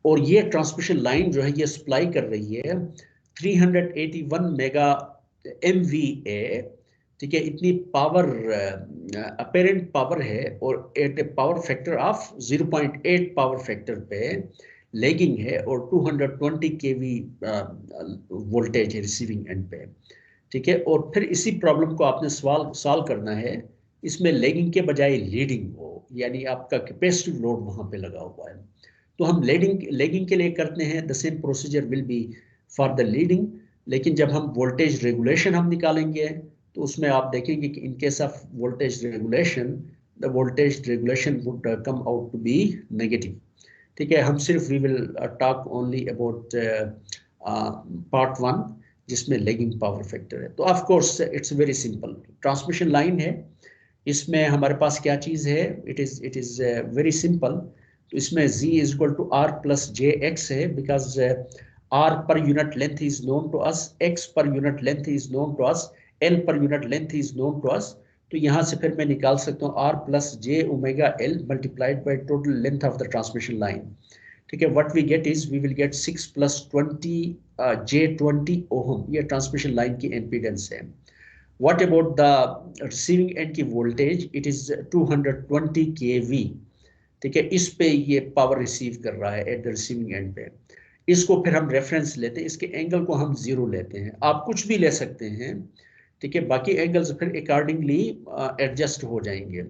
और ये ट्रांसमिशन लाइन जो है ये सप्लाई कर रही है 381 मेगा MVA. ठीक है, इतनी पावर अपेरेंट पावर है और at a power factor of 0.8 power factor पे लैगिंग है और 220 kV वोल्टेज है रिसीविंग एंड पे. ठीक है, और फिर इसी प्रॉब्लम को आपने सॉल्व करना है, इसमें लैगिंग के बजाय लीडिंग हो, यानी आपका कैपेसिटिव लोड वहां पे लगा हुआ है. तो हम लैगिंग के लिए करते हैं, the same procedure will be for the leading. लेकिन जब हम वोल्टेज रेगुलेशन हम निकालेंगे तो उसमें आप देखेंगे कि in case of voltage regulation, the voltage regulation would come out to be negative. ठीक है, हम सिर्फ we will talk only about part 1 जिसमें लैगिंग पावर फैक्टर है. तो of course it's very simple. Transmission line है, इसमें हमारे पास क्या चीज है, इट इज वेरी सिंपल. तो इसमें Z is equal to R plus JX है, because R per unit length is known to us, X per unit length is known to us, L per unit length is known to us. तो यहाँ से फिर मैं निकाल सकता हूँ R plus J omega L multiplied by total length of the transmission line. ठीक है, what we get is we will get 6 plus 20 J20 ohm. ये ट्रांसमिशन लाइन की इम्पीडेंस है. What about the receiving end की voltage, it is 220 kV. ठीक है, इस पे ये पावर रिसीव कर रहा है एट द रिसीविंग एंड पे. इसको फिर हम रेफरेंस लेते हैं, इसके एंगल को हम 0 लेते हैं. आप कुछ भी ले सकते हैं. ठीक है, बाकी एंगल्स फिर अकॉर्डिंगली एडजस्ट हो जाएंगे.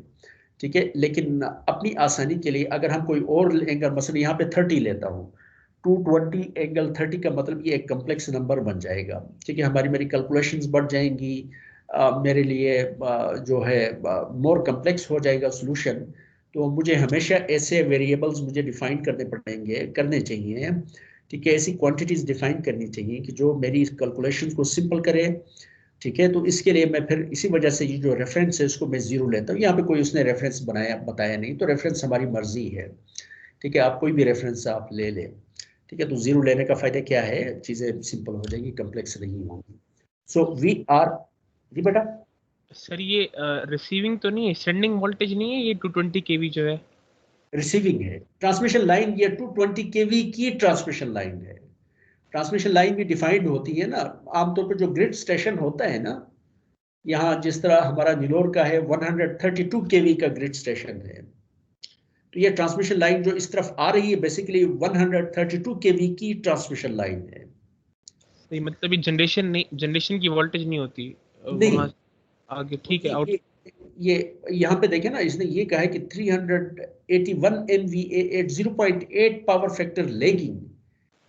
ठीक है, लेकिन अपनी आसानी के लिए अगर हम कोई और एंगल, मसलन यहाँ पे 30 लेता हूँ, 220 एंगल 30 का मतलब ये एक कम्प्लेक्स नंबर बन जाएगा. ठीक है, मेरी कैलकुलेशंस बढ़ जाएंगी, मेरे लिए जो है मोर कम्प्लेक्स हो जाएगा सोल्यूशन. तो मुझे हमेशा ऐसे वेरिएबल्स मुझे डिफाइन करने चाहिए. ठीक है, ऐसी क्वांटिटीज डिफाइन करनी चाहिए कि जो मेरी कैलकुलेशंस को सिंपल करे. ठीक है, तो इसके लिए मैं फिर इसी वजह से ये जो रेफरेंस है उसको मैं 0 लेता हूँ. यहाँ पे कोई उसने रेफरेंस बताया नहीं, तो रेफरेंस हमारी मर्जी है. ठीक है, आप कोई भी रेफरेंस आप ले लें. ठीक है, तो 0 लेने का फायदा क्या है, चीजें सिंपल हो जाएगी, कम्प्लेक्स नहीं होंगी. सो वी आर जी बेटा. सर ये रिसीविंग तो नहीं है, सेंडिंग वोल्टेज नहीं है ये 220 kV जो है? रिसीविंग है. ट्रांसमिशन लाइन ये 220 kV की ट्रांसमिशन लाइन है. ट्रांसमिशन लाइन भी डिफाइंड होती है ना, आमतौर पर जो ग्रिड स्टेशन होता है ना, यहाँ जिस तरह हमारा नीलोर का है 132 kV का ग्रिड स्टेशन है. तो ये ट्रांसमिशन लाइन जो इस तरफ आ रही है बेसिकली 132 kV की ट्रांसमिशन लाइन है. सही, मतलब ये जनरेशन की वोल्टेज नहीं होती वहाँ आगे. ठीक है, ये यहाँ पे देखें ना, इसने ये कहा है कि 381 MVA at 0.8 power factor lagging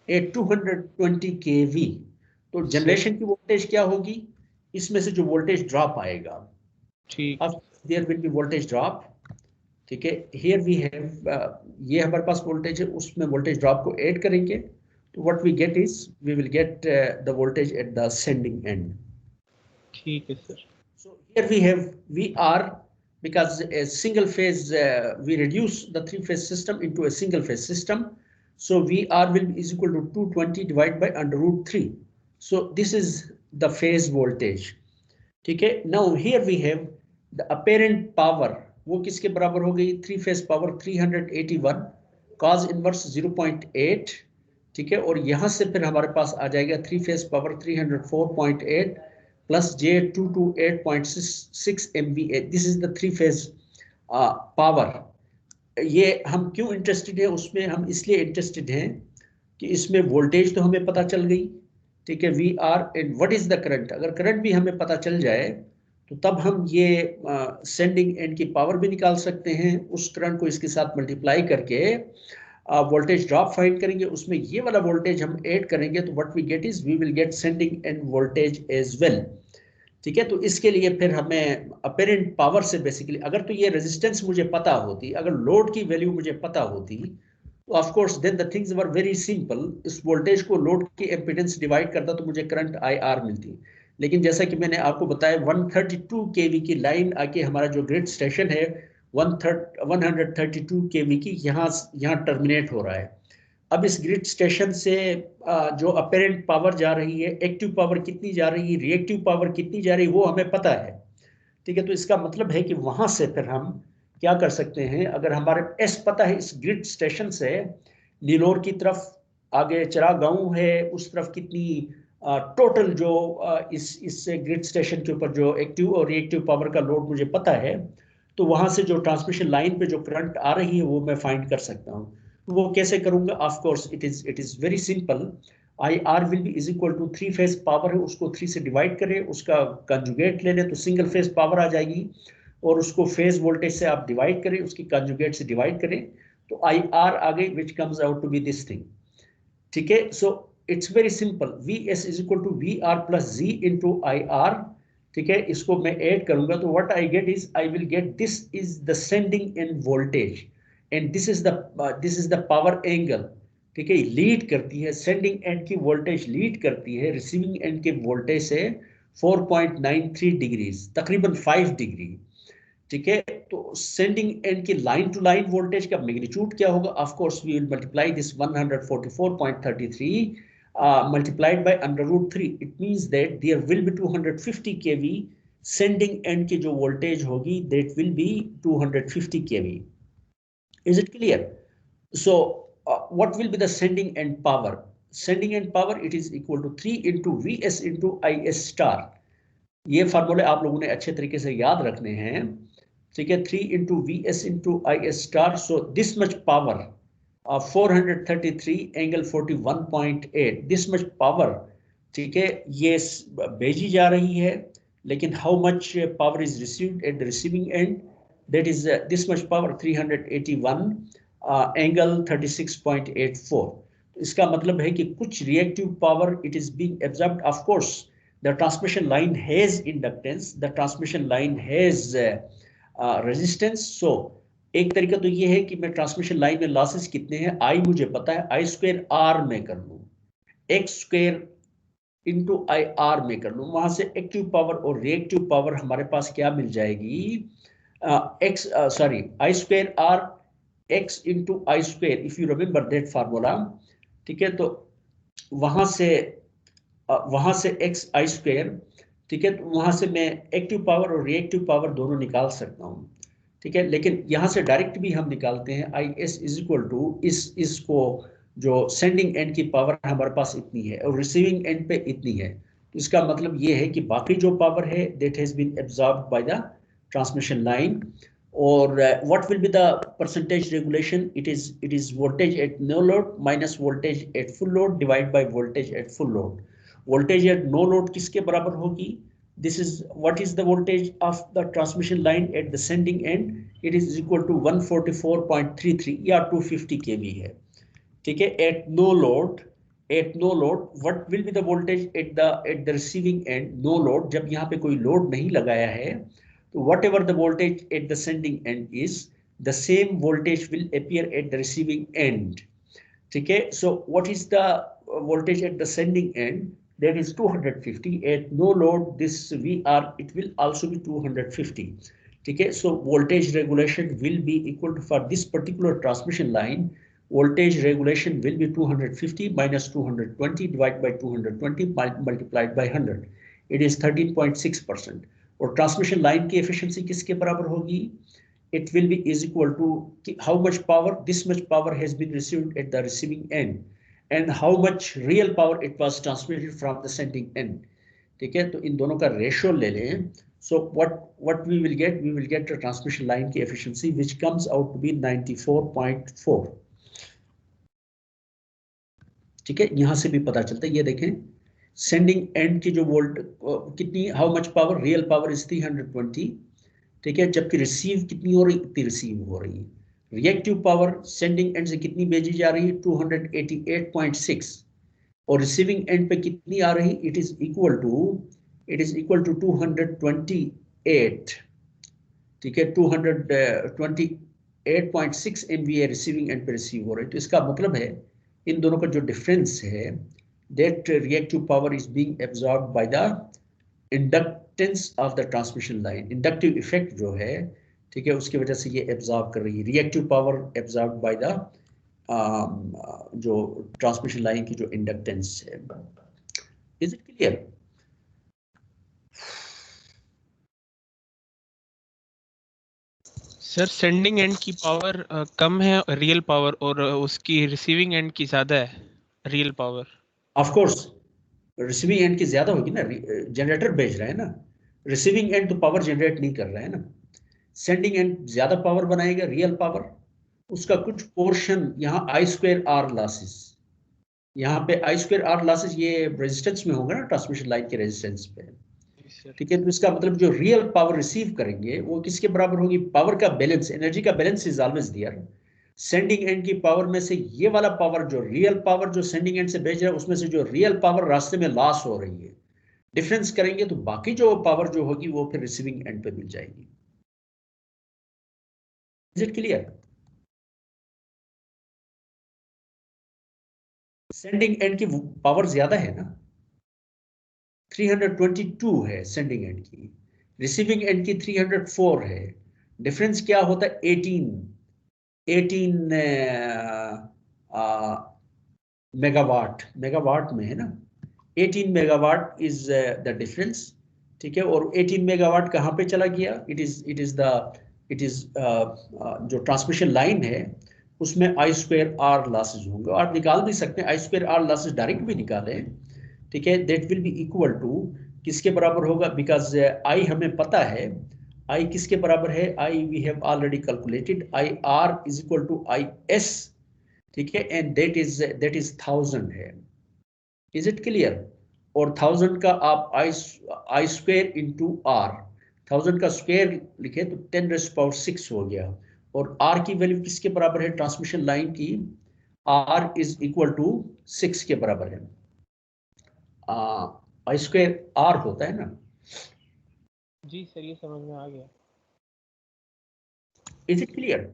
at 220 kV. तो जनरेशन की वोल्टेज क्या होगी, इसमें से जो वोल्टेज ड्रॉप आएगा, ठीक, अब there will be voltage drop. ठीक है, हियर वी हैव ये हमारे पास वोल्टेज है, उसमें वोल्टेज ड्रॉप को ऐड करेंगे तो what we get is we will get the voltage at the sending end. ठीक है sir. So here we have VR, because a single phase we reduce the 3-phase system into a single phase system. So VR will be is equal to 220 divided by under root 3. So this is the phase voltage. ठीक है, now here we have the apparent power. वो किसके बराबर हो गई, 3 phase power 381 cos inverse 0.8, ठीक है, और यहाँ से फिर हमारे पास आ जाएगा 3 phase power 304.8 plus J228.6 MVA. This is the 3 phase power. ये हम क्यों इंटरेस्टेड हैं उसमें? हम इसलिए इंटरेस्टेड हैं कि इसमें वोल्टेज तो हमें पता चल गई, ठीक है, V R, and what is the current. अगर करंट भी हमें पता चल जाए तो तब हम ये सेंडिंग एंड की पावर भी निकाल सकते हैं. उस करंट को इसके साथ मल्टीप्लाई करके वोल्टेज ड्रॉप फाइंड करेंगे, उसमें ये वाला वोल्टेज हम ऐड करेंगे तो what we get is we will get sending end voltage as well. ठीक है, तो इसके लिए फिर हमें अपेरेंट पावर से बेसिकली, अगर तो ये रेजिस्टेंस मुझे पता होती, अगर लोड की वैल्यू मुझे पता होती, तो of course then the things were very simple. इस वोल्टेज को लोड की एम्पीडेंस डिवाइड करता तो मुझे करंट IR मिलती. लेकिन जैसा कि मैंने आपको बताया 132 kV की लाइन आके हमारा जो ग्रिड स्टेशन है 132 kV की यहाँ टर्मिनेट हो रहा है. अब इस ग्रिड स्टेशन से जो अपेरेंट पावर जा रही है, एक्टिव पावर कितनी जा रही है, रिएक्टिव पावर कितनी जा रही है, वो हमें पता है. ठीक है, तो इसका मतलब है कि वहां से फिर हम क्या कर सकते हैं, अगर हमारे एस पता है इस ग्रिड स्टेशन से नीलोर की तरफ आगे चरा गांव है उस तरफ कितनी टोटल जो इस ग्रिड स्टेशन के ऊपर जो एक्टिव और रिएक्टिव पावर का लोड मुझे पता है, तो वहां से जो ट्रांसमिशन लाइन पे जो करंट आ रही है वो मैं फाइंड कर सकता हूँ. वो कैसे करूंगा? Of course it is very simple. IR will be is equal to 3 phase power है, उसको 3 से डिवाइड करें, उसका कंजुगेट ले लें तो सिंगल फेज पावर आ जाएगी, और उसको फेज वोल्टेज से आप डिवाइड करें, उसकी कंजुगेट से डिवाइड करें तो IR आ गई, which comes out to be this thing. ठीक है, so it's very simple. VS is equal to VR plus Z into IR. ठीक है, इसको मैं ऐड करूंगा तो what I get is I will get this is the sending end voltage and this is the power angle. ठीक है, lead करती है, सेंडिंग एंड की वोल्टेज लीड करती है रिसीविंग एंड के वोल्टेज से 4.93 डिग्रीज, तकरीबन 5 डिग्री. ठीक है, तो सेंडिंग एंड की लाइन टू लाइन वोल्टेज का मैग्नीट्यूड क्या होगा? Of course we will multiply this 144.33 multiplied by under root 3. It means that there will be 250 kV sending end की जो वोल्टेज होगी that will be 250 kV. Is it clear? So what will be the sending end power? Sending end power, it is equal to 3 into VS into IS star. ये फार्मूले आप लोगों ने अच्छे तरीके से याद रखने हैं. ठीक है, 3 into VS into IS star. So this much power 433 angle 41.8, this much power. ठीक है, ये भेजी जा रही है, लेकिन how much power is received at the receiving end, that is this much power 381 angle 36.84. तो इसका मतलब है कि कुछ reactive power it is being absorbed. Of course the transmission line has inductance, the transmission line has resistance. So एक तरीका तो ये है कि मैं ट्रांसमिशन लाइन में लॉसेस कितने हैं आई मुझे पता है, आई स्क्वायर आर में कर लूँ, X square into I R में कर लूँ. वहां से एक्टिव पावर और रिएक्टिव पावर हमारे पास क्या मिल जाएगी? I square R X into I square, if you remember that formula. ठीक है, तो वहां से एक्स आई स्क्वायर. ठीक है, तो वहां से मैं एक्टिव पावर और रिएक्टिव पावर दोनों निकाल सकता हूँ. ठीक है, लेकिन यहां से डायरेक्ट भी हम निकालते हैं. IS इज इक्वल टू इसको जो सेंडिंग एंड की पावर हमारे पास इतनी है और रिसीविंग एंड पे इतनी है, तो इसका मतलब ये है कि बाकी जो पावर है that has been absorbed by the transmission line. और what will be the percentage regulation? It is voltage at no load minus voltage at full load divide by voltage at full load. Voltage at no load किसके बराबर होगी? This is what is the voltage of the transmission line at the sending end. It is equal to 144.33 या 250 kV है. ठीक है, at no load, what will be the voltage at the receiving end? No load, जब यहाँ पे कोई load नहीं लगाया है, तो whatever the voltage at the sending end is, the same voltage will appear at the receiving end. ठीक है, so what is the voltage at the sending end? That is 250. At no load this VR it will also be 250. ठीक है, so voltage regulation will be equal to, for this particular transmission line, voltage regulation will be 250 minus 220 divided by 220 multiplied by 100. It is 13.6%. और transmission line की efficiency किसके बराबर होगी? it will be is equal to how much power, this much power has been received at the receiving end, and how much real power it was transmitted from the sending end. ठीक है, तो इन दोनों का ratio ले लें. So what we will get? We will get a transmission line की efficiency which comes out to be 94.4. ठीक है, यहां से भी पता चलता है. ये देखें, सेंडिंग एंड की जो वोल्ट कितनी, how much power, real power is 320. ठीक है, जबकि रिसीव कितनी हो रही, इतनी रिसीव हो रही है. रिएक्टिव पावर सेंडिंग एंड से कितनी भेजी जा रही है, 288.6, और रिसीविंग एंड पे कितनी आ रही, इट इज इक्वल टू 228. ठीक है, 228.6 MVA रिसीविंग एंड पे रिसीव हो रही है. तो इसका मतलब है इन दोनों का जो डिफरेंस है, that reactive power is being absorbed by the inductance of the transmission line. Inductive effect जो है, ठीक है, उसकी वजह से ये absorb कर रही है. Reactive power absorbed by the जो transmission line की जो inductance है. Is it clear? Sir sending end की पावर कम है रियल पावर, और उसकी रिसीविंग एंड की ज्यादा है real power. Of course, receiving end की ज्यादा होगी ना, जनरेटर भेज रहा है ना. रिसीविंग एंड तो पावर जनरेट नहीं कर रहा है ना. सेंडिंग एंड ज्यादा पावर बनाएगा, रियल पावर, उसका कुछ पोर्शन यहाँ I²R लॉसेस, यहाँ पे I²R लॉसेस ये रेजिस्टेंस में होगा ना, ट्रांसमिशन लाइन के रेजिस्टेंस पे. ठीक है, तो इसका मतलब जो रियल पावर रिसीव करेंगे वो किसके बराबर होगी, पावर का बैलेंस, एनर्जी का balance is always there. Sending end की पावर में से ये वाला पावर, जो रियल पावर जो सेंडिंग एंड से भेज रहा है, उसमें से जो रियल पावर रास्ते में लॉस हो रही है, डिफरेंस करेंगे तो बाकी जो पावर जो होगी वो फिर रिसीविंग एंड पे मिल जाएगी. Is it clear? Sending end की पावर ज्यादा है ना, 322 है सेंडिंग एंड की, रिसीविंग एंड की 304 है. डिफरेंस क्या होता है, 18 मेगावाट में है ना. 18 मेगावाट इज द डिफरेंस. ठीक है, और 18 मेगावाट कहाँ पे चला गया, इट इज जो ट्रांसमिशन लाइन है उसमें I²R लॉसेज होंगे. आप निकाल भी सकते हैं, I²R लॉसेज डायरेक्ट भी निकालें. ठीक है, that will be equal to किसके बराबर होगा, बिकॉज I हमें पता है, I किसके बराबर है, I we have already calculated, IR is equal to IS. ठीक है, एंड दैट इज 1000 है. Is it clear? और 1000 का आप I² इंटू R, 1000 का स्क्वायर लिखे तो 10⁻⁶ हो गया. और R की वैल्यू किसके बराबर है, ट्रांसमिशन लाइन की, R इज इक्वल टू 6 के बराबर है. I²R होता है ना. जी सर, ये समझ में आ गया. Is it clear?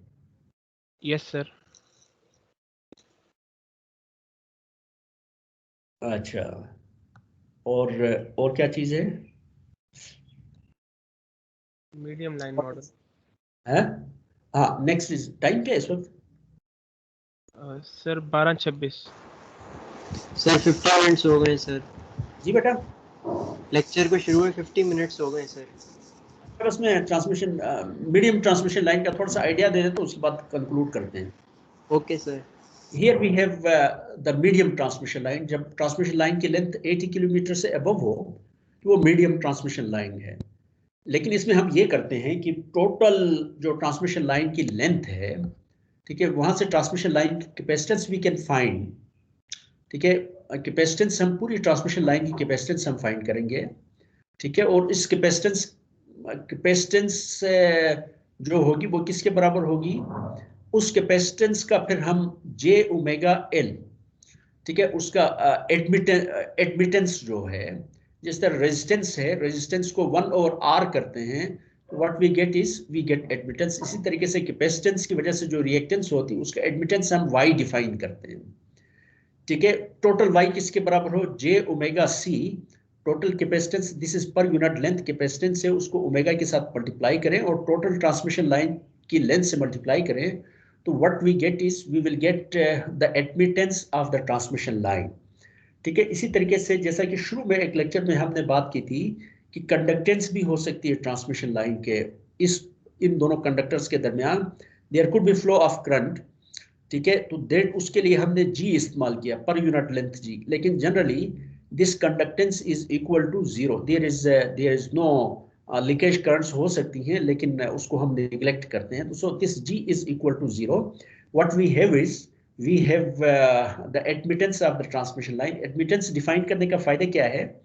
Yes sir. अच्छा, और क्या चीज है, मीडियम लाइन मॉडल है? हाँ, नेक्स्ट इज टाइम क्या है इस वक्त? सर 12:26. सर 50 मिनट्स हो गए सर. जी बेटा, लेक्चर को शुरू में 50 मिनट्स हो गए सर. बस मैं ट्रांसमिशन मीडियम ट्रांसमिशन लाइन का थोड़ा सा आइडिया दे दें तो उसके बाद कंक्लूड करते हैं. Okay sir. Here we have the medium transmission line. जब ट्रांसमिशन लाइन की लेंथ 80 किलोमीटर से अबव हो तो वो मीडियम ट्रांसमिशन लाइन है. लेकिन इसमें हम ये करते हैं कि टोटल जो ट्रांसमिशन लाइन की लेंथ है, ठीक है, वहां से ट्रांसमिशन लाइन की कैपेसिटेंस वी कैन फाइंड. ठीक है, कैपेसिटेंस हम पूरी ट्रांसमिशन लाइन की कैपेसिटेंस हम फाइंड करेंगे. ठीक है, और इस कैपेसिटेंस जो होगी वो किसके बराबर होगी, उस कैपेसिटेंस का फिर हम J⍵L, ठीक है, उसका एडमिटेंस जो है, जिस तरह रेजिस्टेंस है, रेजिस्टेंस को 1/R करते हैं तो what we get is we get admittance. इसी तरीके से कैपेसिटेंस की वजह से जो रिएक्टेंस होती है उसका एडमिटेंस हम Y डिफाइन करते हैं. ठीक है, टोटल Y किसके बराबर हो, J⍵C. Total capacitance, this is per unit length capacitance है, उसको ओमेगा के साथ मल्टीप्लाई करें और टोटल ट्रांसमिशन लाइन की लेंथ से मल्टीप्लाई करें तो what we get is we will get the admittance of the transmission line. ठीक है, इसी तरीके से जैसा कि शुरू में एक लेक्चर में हमने बात की थी कि कंडक्टेंस भी हो सकती है ट्रांसमिशन लाइन के, इन दोनों कंडक्टर्स के दरमियान there could be flow of current, ठीक है। तो दैट उसके लिए हमने जी इस्तेमाल किया, पर यूनिट लेंथ जी, लेकिन generally this conductance is equal to zero, there is no leakage currents हो सकती हैं लेकिन उसको हम निगलेक्ट करते हैं। So this G is equal to zero. What we have is we have the admittance of the transmission line. Admittance define करने का फायदा क्या है?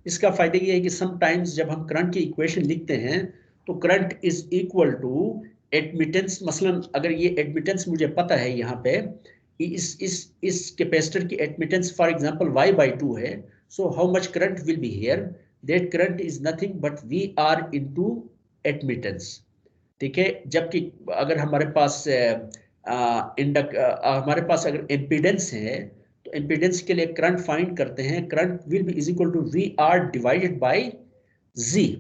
इसका फायदा ये है कि समटाइम्स जब हम करंट की इक्वेशन लिखते हैं तो current is equal to admittance. मसलन अगर ये एडमिटेंस मुझे पता है यहाँ पे इस कैपेसिटर की एडमिटेंस फॉर एग्जांपल y/2 है, so how much current will be here? That current is nothing but VR into admittance, ठीक है। जबकि अगर हमारे पास हमारे पास अगर इम्पीडेंस है तो इम्पीडेंस के लिए करंट फाइंड करते हैं, current will be is equal to VR divided by Z,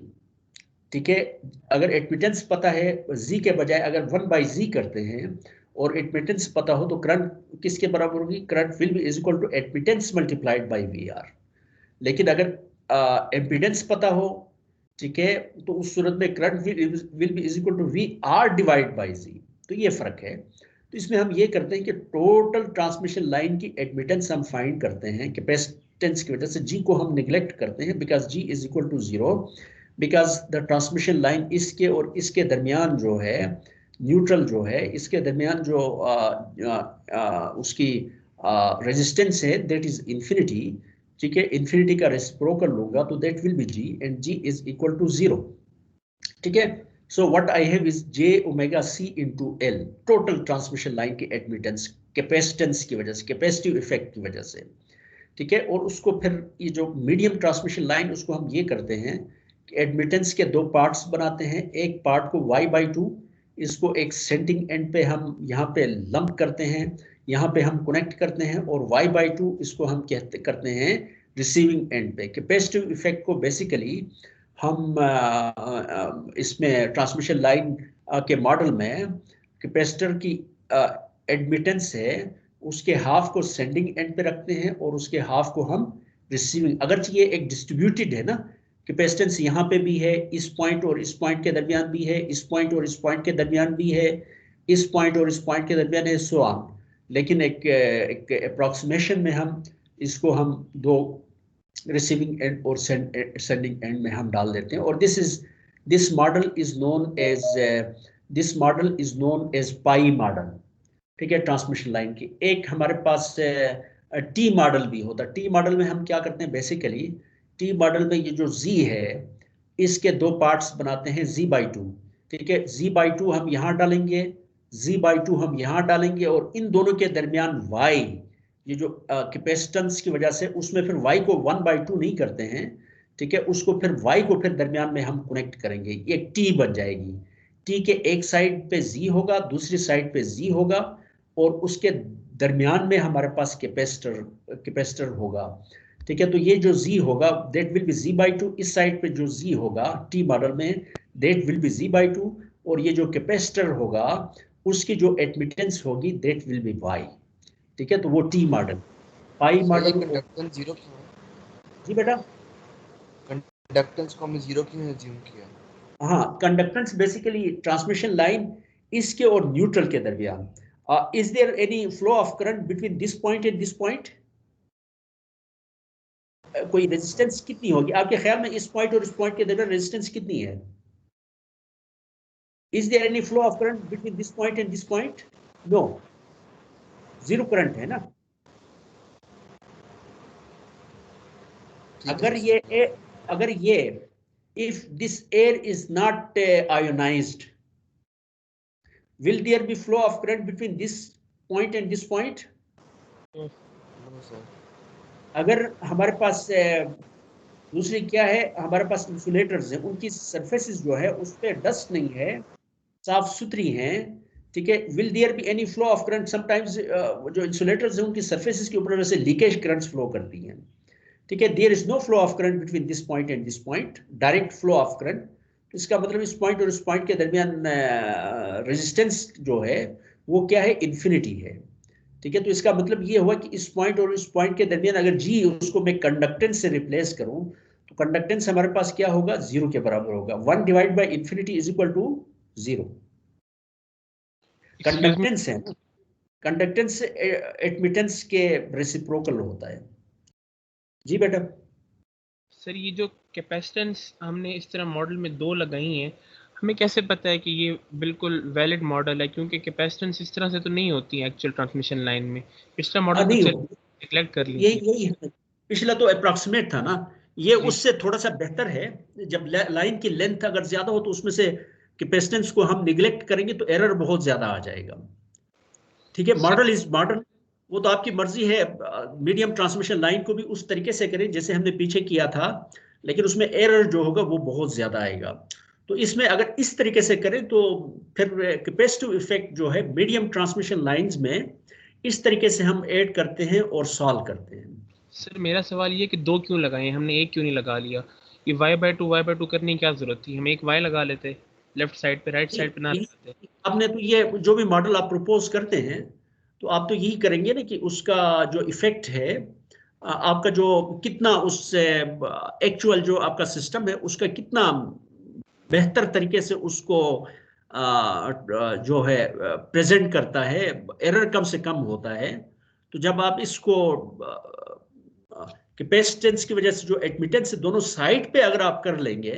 ठीक है। अगर एडमिटेंस पता है Z के बजाय अगर 1/Z करते हैं और एडमिटेंस पता हो तो करंट किसके बराबर होगी? Current will be is equal to admittance multiplied by VR। लेकिन अगर एम्पीडेंस पता हो, ठीक है, तो उस सूरत में current will be is equal to VR divide by Z। तो ये फर्क है। तो इसमें हम ये करते हैं कि टोटल ट्रांसमिशन लाइन की एडमिटेंस हम फाइंड करते हैं, कैपेसिटेंस की वजह से G को हम निगलेक्ट करते हैं because G is equal to zero, because the transmission line इसके और इसके दरमियान जो है न्यूट्रल जो है, इसके दरमियान जो उसकी रेजिस्टेंस है दैट इज इंफिनिटी, ठीक है। इंफिनिटी का रेसिप्रोकल लूंगा तो that will be G and G is equal to zero, ठीक है। So what I have is J omega C into L, total transmission line की एडमिटेंस कैपेसिटेंस की वजह से, कैपेसिटिव इफेक्ट की वजह से, ठीक है। और उसको फिर ये जो मीडियम ट्रांसमिशन लाइन उसको हम ये करते हैं कि एडमिटेंस के दो पार्ट्स बनाते हैं। एक पार्ट को y/2, इसको एक सेंडिंग एंड पे हम यहाँ पे लंप करते हैं, यहाँ पे हम कनेक्ट करते हैं, और y/2 इसको हम करते हैं रिसीविंग एंड पे। कैपेसिटिव इफेक्ट को बेसिकली हम इसमें ट्रांसमिशन लाइन के मॉडल में कैपेसिटर की एडमिटेंस है उसके हाफ को सेंडिंग एंड पे रखते हैं और उसके हाफ को हम रिसीविंग। अगर ये एक डिस्ट्रीब्यूटेड है ना, कैपेसिटेंस यहाँ पे भी है, इस पॉइंट और इस पॉइंट के दरमियान भी है, इस पॉइंट और इस पॉइंट के दरमियान भी है, इस पॉइंट और इस पॉइंट के दरमियान है, सो ऑन। लेकिन एक अप्रॉक्सीमेशन में हम इसको हम दो रिसीविंग एंड और सेंडिंग एंड में हम डाल देते हैं। और this model is known as pi model, ठीक है, ट्रांसमिशन लाइन की। एक हमारे पास टी मॉडल भी होता है। टी मॉडल में हम क्या करते हैं? बेसिकली टी मॉडल में ये जो Z है इसके दो पार्ट्स बनाते हैं Z/2, ठीक है। Z/2 हम यहाँ डालेंगे, Z/2 हम यहाँ डालेंगे, और इन दोनों के दरमियान Y, ये जो कैपेसिटेंस की वजह से उसमें फिर Y को 1/2 नहीं करते हैं, ठीक है। उसको फिर Y को फिर दरमियान में हम कनेक्ट करेंगे, एक T बन जाएगी। T के एक साइड पे Z होगा, दूसरी साइड पे Z होगा, और उसके दरमियान में हमारे पास कैपेसिटर होगा, ठीक है। तो ये जो Z होगा दैट विल बी Z/2, इस साइड पे जो Z होगा टी मॉडल में दैट विल बी Z/2, और ये जो कैपेसिटर होगा उसकी जो एडमिटेंस होगी दैट विल बी Y, ठीक है। तो वो T model. Pi model conductance zero क्यों है? जी बेटा, कंडक्टेंस को हमने जीरो क्यों अज्यूम किया? हाँ, कंडक्टेंस बेसिकली ट्रांसमिशन लाइन इसके और न्यूट्रल के दरमियान। Is there any flow of current between this point and this point? कोई रेजिस्टेंस कितनी होगी आपके ख्याल में? इस पॉइंट और इस पॉइंट के दरमियान रेजिस्टेंस कितनी है? Is there any flow of current between this point and this point? No, zero current है ना। अगर ये if this air is not ionized, will there be flow of current between this point and this point? No, sir. अगर हमारे पास दूसरी क्या है, हमारे पास इंसुलेटर्स हैं, उनकी सरफेसेस जो है उस पर डस्ट नहीं है, साफ सुथरी हैं, ठीक है। Will there be any flow of current? Sometimes जो इंसुलेटर्स हैं उनकी सरफेसेस के ऊपर वैसे लीकेज करंट्स फ्लो करती हैं, ठीक है। There is no flow of current between this point and this point, direct flow of current. इसका मतलब इस पॉइंट और इस पॉइंट के दरमियान रेजिस्टेंस जो है वो क्या है? इन्फिनिटी है, ठीक है। तो इसका मतलब ये हुआ कि इस पॉइंट और इस पॉइंट के दरमियान अगर G उसको मैं कंडक्टेंस से रिप्लेस करूं तो कंडक्टेंस हमारे पास क्या होगा? जीरो के बराबर होगा। 1 divide by infinity is equal to 0। Conductance है, कंडक्टेंस एडमिटेंस के रेसिप्रोकल होता है। जी बेटा। सर ये जो कैपेसिटेंस हमने इस तरह मॉडल में 2 लगाई हैं, हमें कैसे पता है कि ये बिल्कुल वैलिड मॉडल है? क्योंकि कैपेसिटेंस इस तरह से तो नहीं होती है एक्चुअल ट्रांसमिशन लाइन में। पिछला मॉडल नहीं तो हो, नेगलेक्ट कर ली यही थी। यही पिछला तो अप्रॉक्सीमेट था ना, ये जी। उससे थोड़ा सा बेहतर है। जब लाइन की लेंथ अगर ज्यादा हो तो उसमें से कैपेसिटेंस को हम निगलेक्ट करेंगे तो एरर बहुत ज्यादा आ जाएगा। ठीक है, सर मॉडल इज मॉडल, वो तो आपकी मर्जी है। मीडियम ट्रांसमिशन लाइन को भी उस तरीके से करें जैसे हमने पीछे किया था, लेकिन उसमें एरर जो होगा वो बहुत ज्यादा आएगा। तो इसमें अगर इस तरीके से करें तो फिर कैपेसिटिव इफेक्ट जो है मीडियम ट्रांसमिशन लाइंस में इस तरीके से हम ऐड करते हैं और सॉल्व करते हैं। सर मेरा सवाल ये कि 2 क्यों लगाए, हमने 1 क्यों नहीं लगा लिया? ये y/2 करने की क्या जरूरत थी? हम एक y लगा लेते लेफ्ट साइड पे, राइट साइड पे ना लगाते। आपने तो ये जो भी मॉडल आप प्रपोज करते हैं तो आप तो यही करेंगे ना कि उसका जो इफेक्ट है, आपका जो कितना उससे एक्चुअल जो आपका सिस्टम है उसका कितना बेहतर तरीके से उसको जो है प्रेजेंट करता है, एरर कम से कम होता है। तो जब आप इसको कैपेसिटेंस की वजह से जो एडमिटेंस है दोनों साइड पे अगर आप कर लेंगे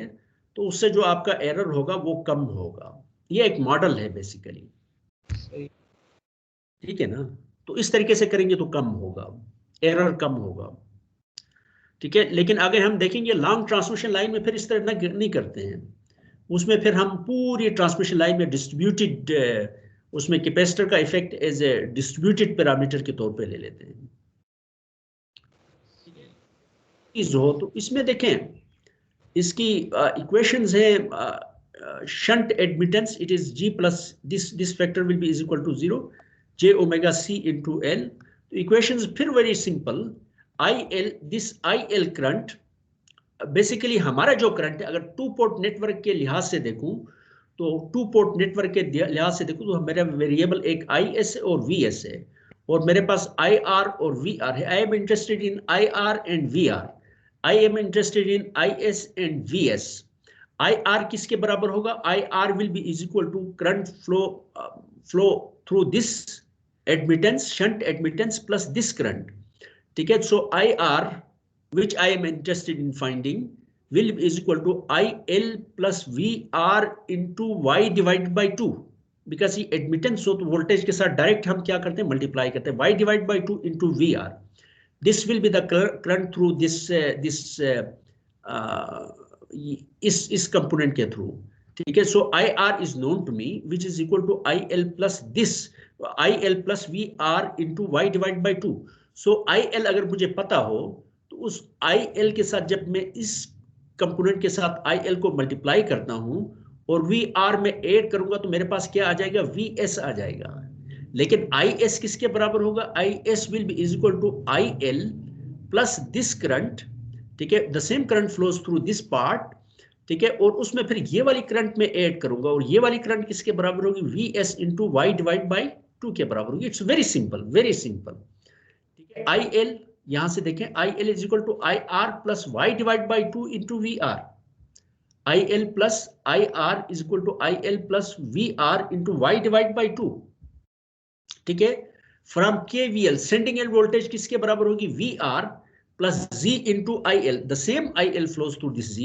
तो उससे जो आपका एरर होगा वो कम होगा। ये एक मॉडल है बेसिकली, सही। ठीक है ना। तो इस तरीके से करेंगे तो कम होगा, एरर कम होगा। ठीक है, लेकिन अगर हम देखेंगे लॉन्ग ट्रांसमिशन लाइन में फिर इस तरह नहीं करते हैं। उसमें फिर हम पूरी ट्रांसमिशन लाइन में डिस्ट्रीब्यूटेड, उसमें कैपेसिटर का effect as a distributed parameter के तौर पे ले लेते हैं। हो तो इसमें देखें इसकी इक्वेशंस है shunt admittance, it is G plus this factor will be is equal to 0 J omega C into L। तो इक्वेशंस फिर very simple, IL this IL current basically हमारा जो करंट है, अगर 2 पोर्ट नेटवर्क के लिहाज से देखूं तो 2 पोर्ट नेटवर्क के लिहाज से देखूं तो मेरा वेरिएबल एक IS है और VS है, और मेरे पास IR और VR है। I am interested in IR and VR, I am interested in IS and VS। IR किसके बराबर होगा? IR will be is equal to current flow through this admittance, shunt admittance plus this current. ठीक है, सो IR which I am interested in finding will be is equal to IL plus VR into Y divided by 2, because ये admittance हो तो voltage के साथ direct हम क्या करते हैं, मल्टीप्लाई करते हैं। Y divided by 2 into VR, this will be the current through इस कंपोनेंट के थ्रू। ठीक है, सो IR is known to me which is equal to IL plus this IL plus VR into Y divided by 2। So IL अगर मुझे पता हो तो उस IL के साथ जब मैं इस कंपोनेंट के साथ IL को मल्टीप्लाई करता हूं और VR में ऐड करूंगा तो मेरे पास क्या आ जाएगा? VS आ जाएगा। लेकिन IS किसके बराबर होगा? IS will be is equal to IL plus this current. ठीक है, the same current flows through this part. ठीक है, और उसमें फिर ये वाली करंट में ऐड करूंगा और ये वाली करंट किसके बराबर होगी? VS into Y divide by 2 के बराबर होगी। It's very simple, very simple. ठीक है, IL यहां से देखें, IL is equal to IR plus Y divide by 2 into VR। IL plus IR is equal to IL plus VR into Y divide by 2। ठीक है, from KVL sending end voltage किसके बराबर होगी? VR plus Z into IL, the same IL flows through this Z।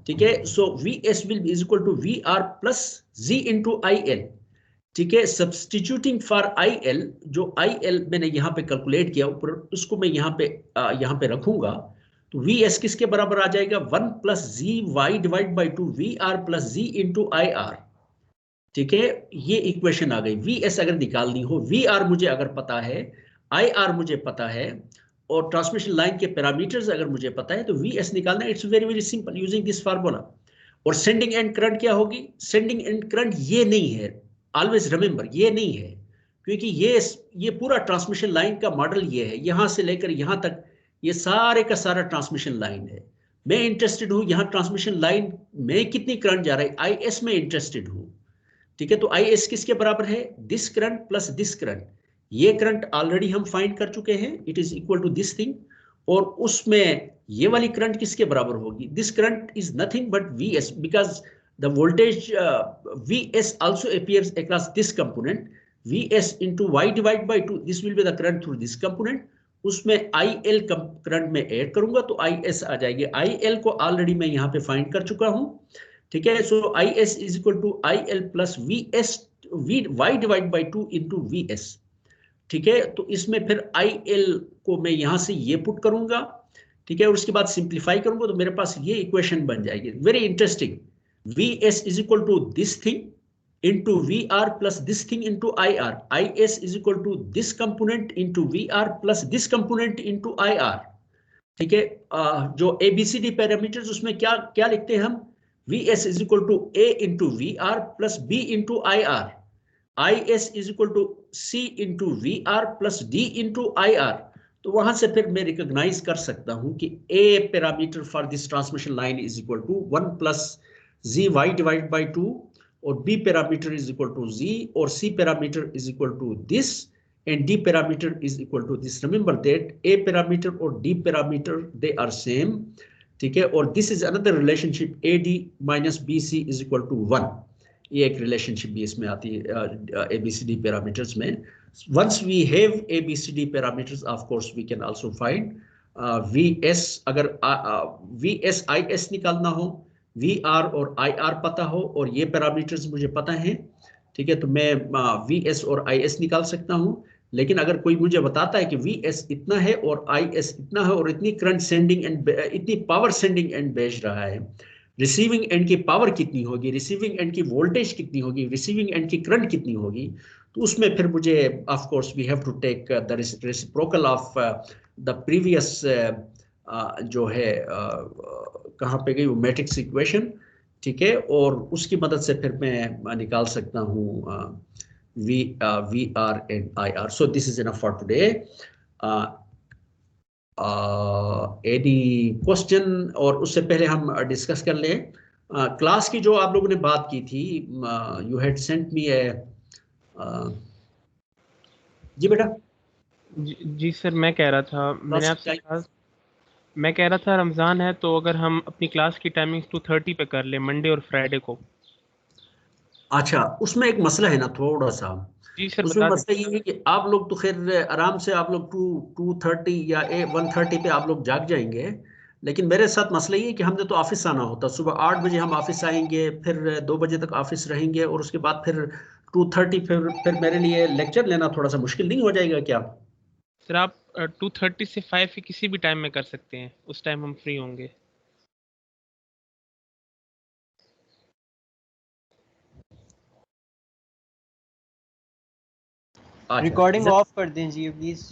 ठीक है, so VS will be is equal to VR plus Z into IL। ठीक है, substituting for IL, जो IL मैंने यहाँ पे कैलकुलेट किया ऊपर, उसको मैं यहाँ पे रखूंगा तो VS किसके बराबर आ जाएगा? 1 plus ZY divide by 2 VR plus Z into IR। ठीक है, ये इक्वेशन आ गई। VS अगर निकालनी हो, VR मुझे अगर पता है, IR मुझे पता है, और ट्रांसमिशन लाइन के पैरामीटर्स अगर मुझे पता है तो VS निकालना it's very very simple using this formula. और सेंडिंग एंड करंट क्या होगी? सेंडिंग एंड करंट ये नहीं है, ऑलवेज रिमेंबर ये नहीं है, क्योंकि ये पूरा ट्रांसमिशन लाइन का मॉडल ये है, यहां से लेकर यहां तक ये सारे का सारा ट्रांसमिशन लाइन है। मैं इंटरेस्टेड हूं यहां ट्रांसमिशन लाइन में कितनी करंट जा रहा है, IS में इंटरेस्टेड हूं। ठीक है, तो IS किसके बराबर है? This current plus this current. ये करंट ऑलरेडी हम फाइंड कर चुके हैं, it is equal to this thing. और उसमें ये वाली करंट किसके बराबर होगी? This current is nothing but VS, because the voltage Vs also appears across this component. Vs into y divided by 2, this will be the current through this component. उसमें IL current में add करूंगा तो IS आ जाएगी. IL को already मैं यहाँ पे find कर चुका हूँ. ठीक है. So IS is equal to IL plus VS y divide by 2 into VS. ठीक है. तो इसमें फिर IL को मैं यहाँ से ये पुट करूंगा. ठीक है. और उसके बाद सिंप्लीफाई करूंगा तो मेरे पास ये इक्वेशन बन जाएगी. Very interesting. Vs is equal to this thing into VR plus this thing into IR. IS is equal to this component into VR plus this component into IR. ठीक है. जो ABCD पैरामीटर्स उसमें क्या क्या लिखते हैं हम? Vs is equal to A into VR plus B into IR. IS is equal to C into VR plus D into IR. तो वहां से फिर मैं रिकॉग्नाइज कर सकता हूं कि A parameter for this transmission line is equal to 1 plus zy divided by 2 और B parameter is equal to z or C parameter is equal to this and D parameter is equal to this. Remember that A parameter or D parameter they are same. ठीक है. और this is another relationship AD minus BC is equal to 1. ये एक relationship भी इसमें आती है ABCD parameters में. Once we have ABCD parameters, of course we can also find VS. अगर VS IS निकालना हो, VR और IR पता हो और ये पैरामीटर्स मुझे पता हैं. ठीक है. तो मैं VS और IS निकाल सकता हूं. लेकिन अगर कोई मुझे बताता है कि VS इतना है और IS इतना है और इतनी करंट सेंडिंग एंड इतनी पावर सेंडिंग एंड भेज रहा है, रिसीविंग एंड की पावर कितनी होगी, रिसीविंग एंड की वोल्टेज कितनी होगी, रिसीविंग एंड की करंट कितनी होगी, तो उसमें फिर मुझे of course we have to take the reciprocal of the previous जो है कहाँ पे गई वो मैट्रिक्स इक्वेशन. ठीक है. और उसकी मदद से फिर मैं निकाल सकता हूँ VR and IR. So this is enough for today. Any question? और उससे पहले हम डिस्कस कर लें क्लास की जो आप लोगों ने बात की थी. यू हैड सेंट मी ए. जी बेटा. जी सर, मैं कह रहा था, मैंने आपसे कहा, मैं कह रहा था रमज़ान है तो अगर हम अपनी क्लास की टाइमिंग 2:30 पे कर ले, मंडे और फ्राइडे को. अच्छा, उसमें एक मसला है ना थोड़ा सा. जी सर, उसमें मसला ये है कि आप लोग तो खैर आराम से आप लोग 2:30 या 1:30 पे आप लोग जाग जाएंगे. लेकिन मेरे साथ मसला ये है कि हमने तो ऑफिस आना होता. सुबह 8 बजे हम ऑफिस आएंगे, फिर 2 बजे तक ऑफिस रहेंगे और उसके बाद फिर 2:30 फिर मेरे लिए लेक्चर लेना थोड़ा सा मुश्किल नहीं हो जाएगा क्या? सर आप 2:30 से 5 किसी भी टाइम में कर सकते हैं, उस टाइम हम फ्री होंगे. रिकॉर्डिंग ऑफ कर दीजिए प्लीज.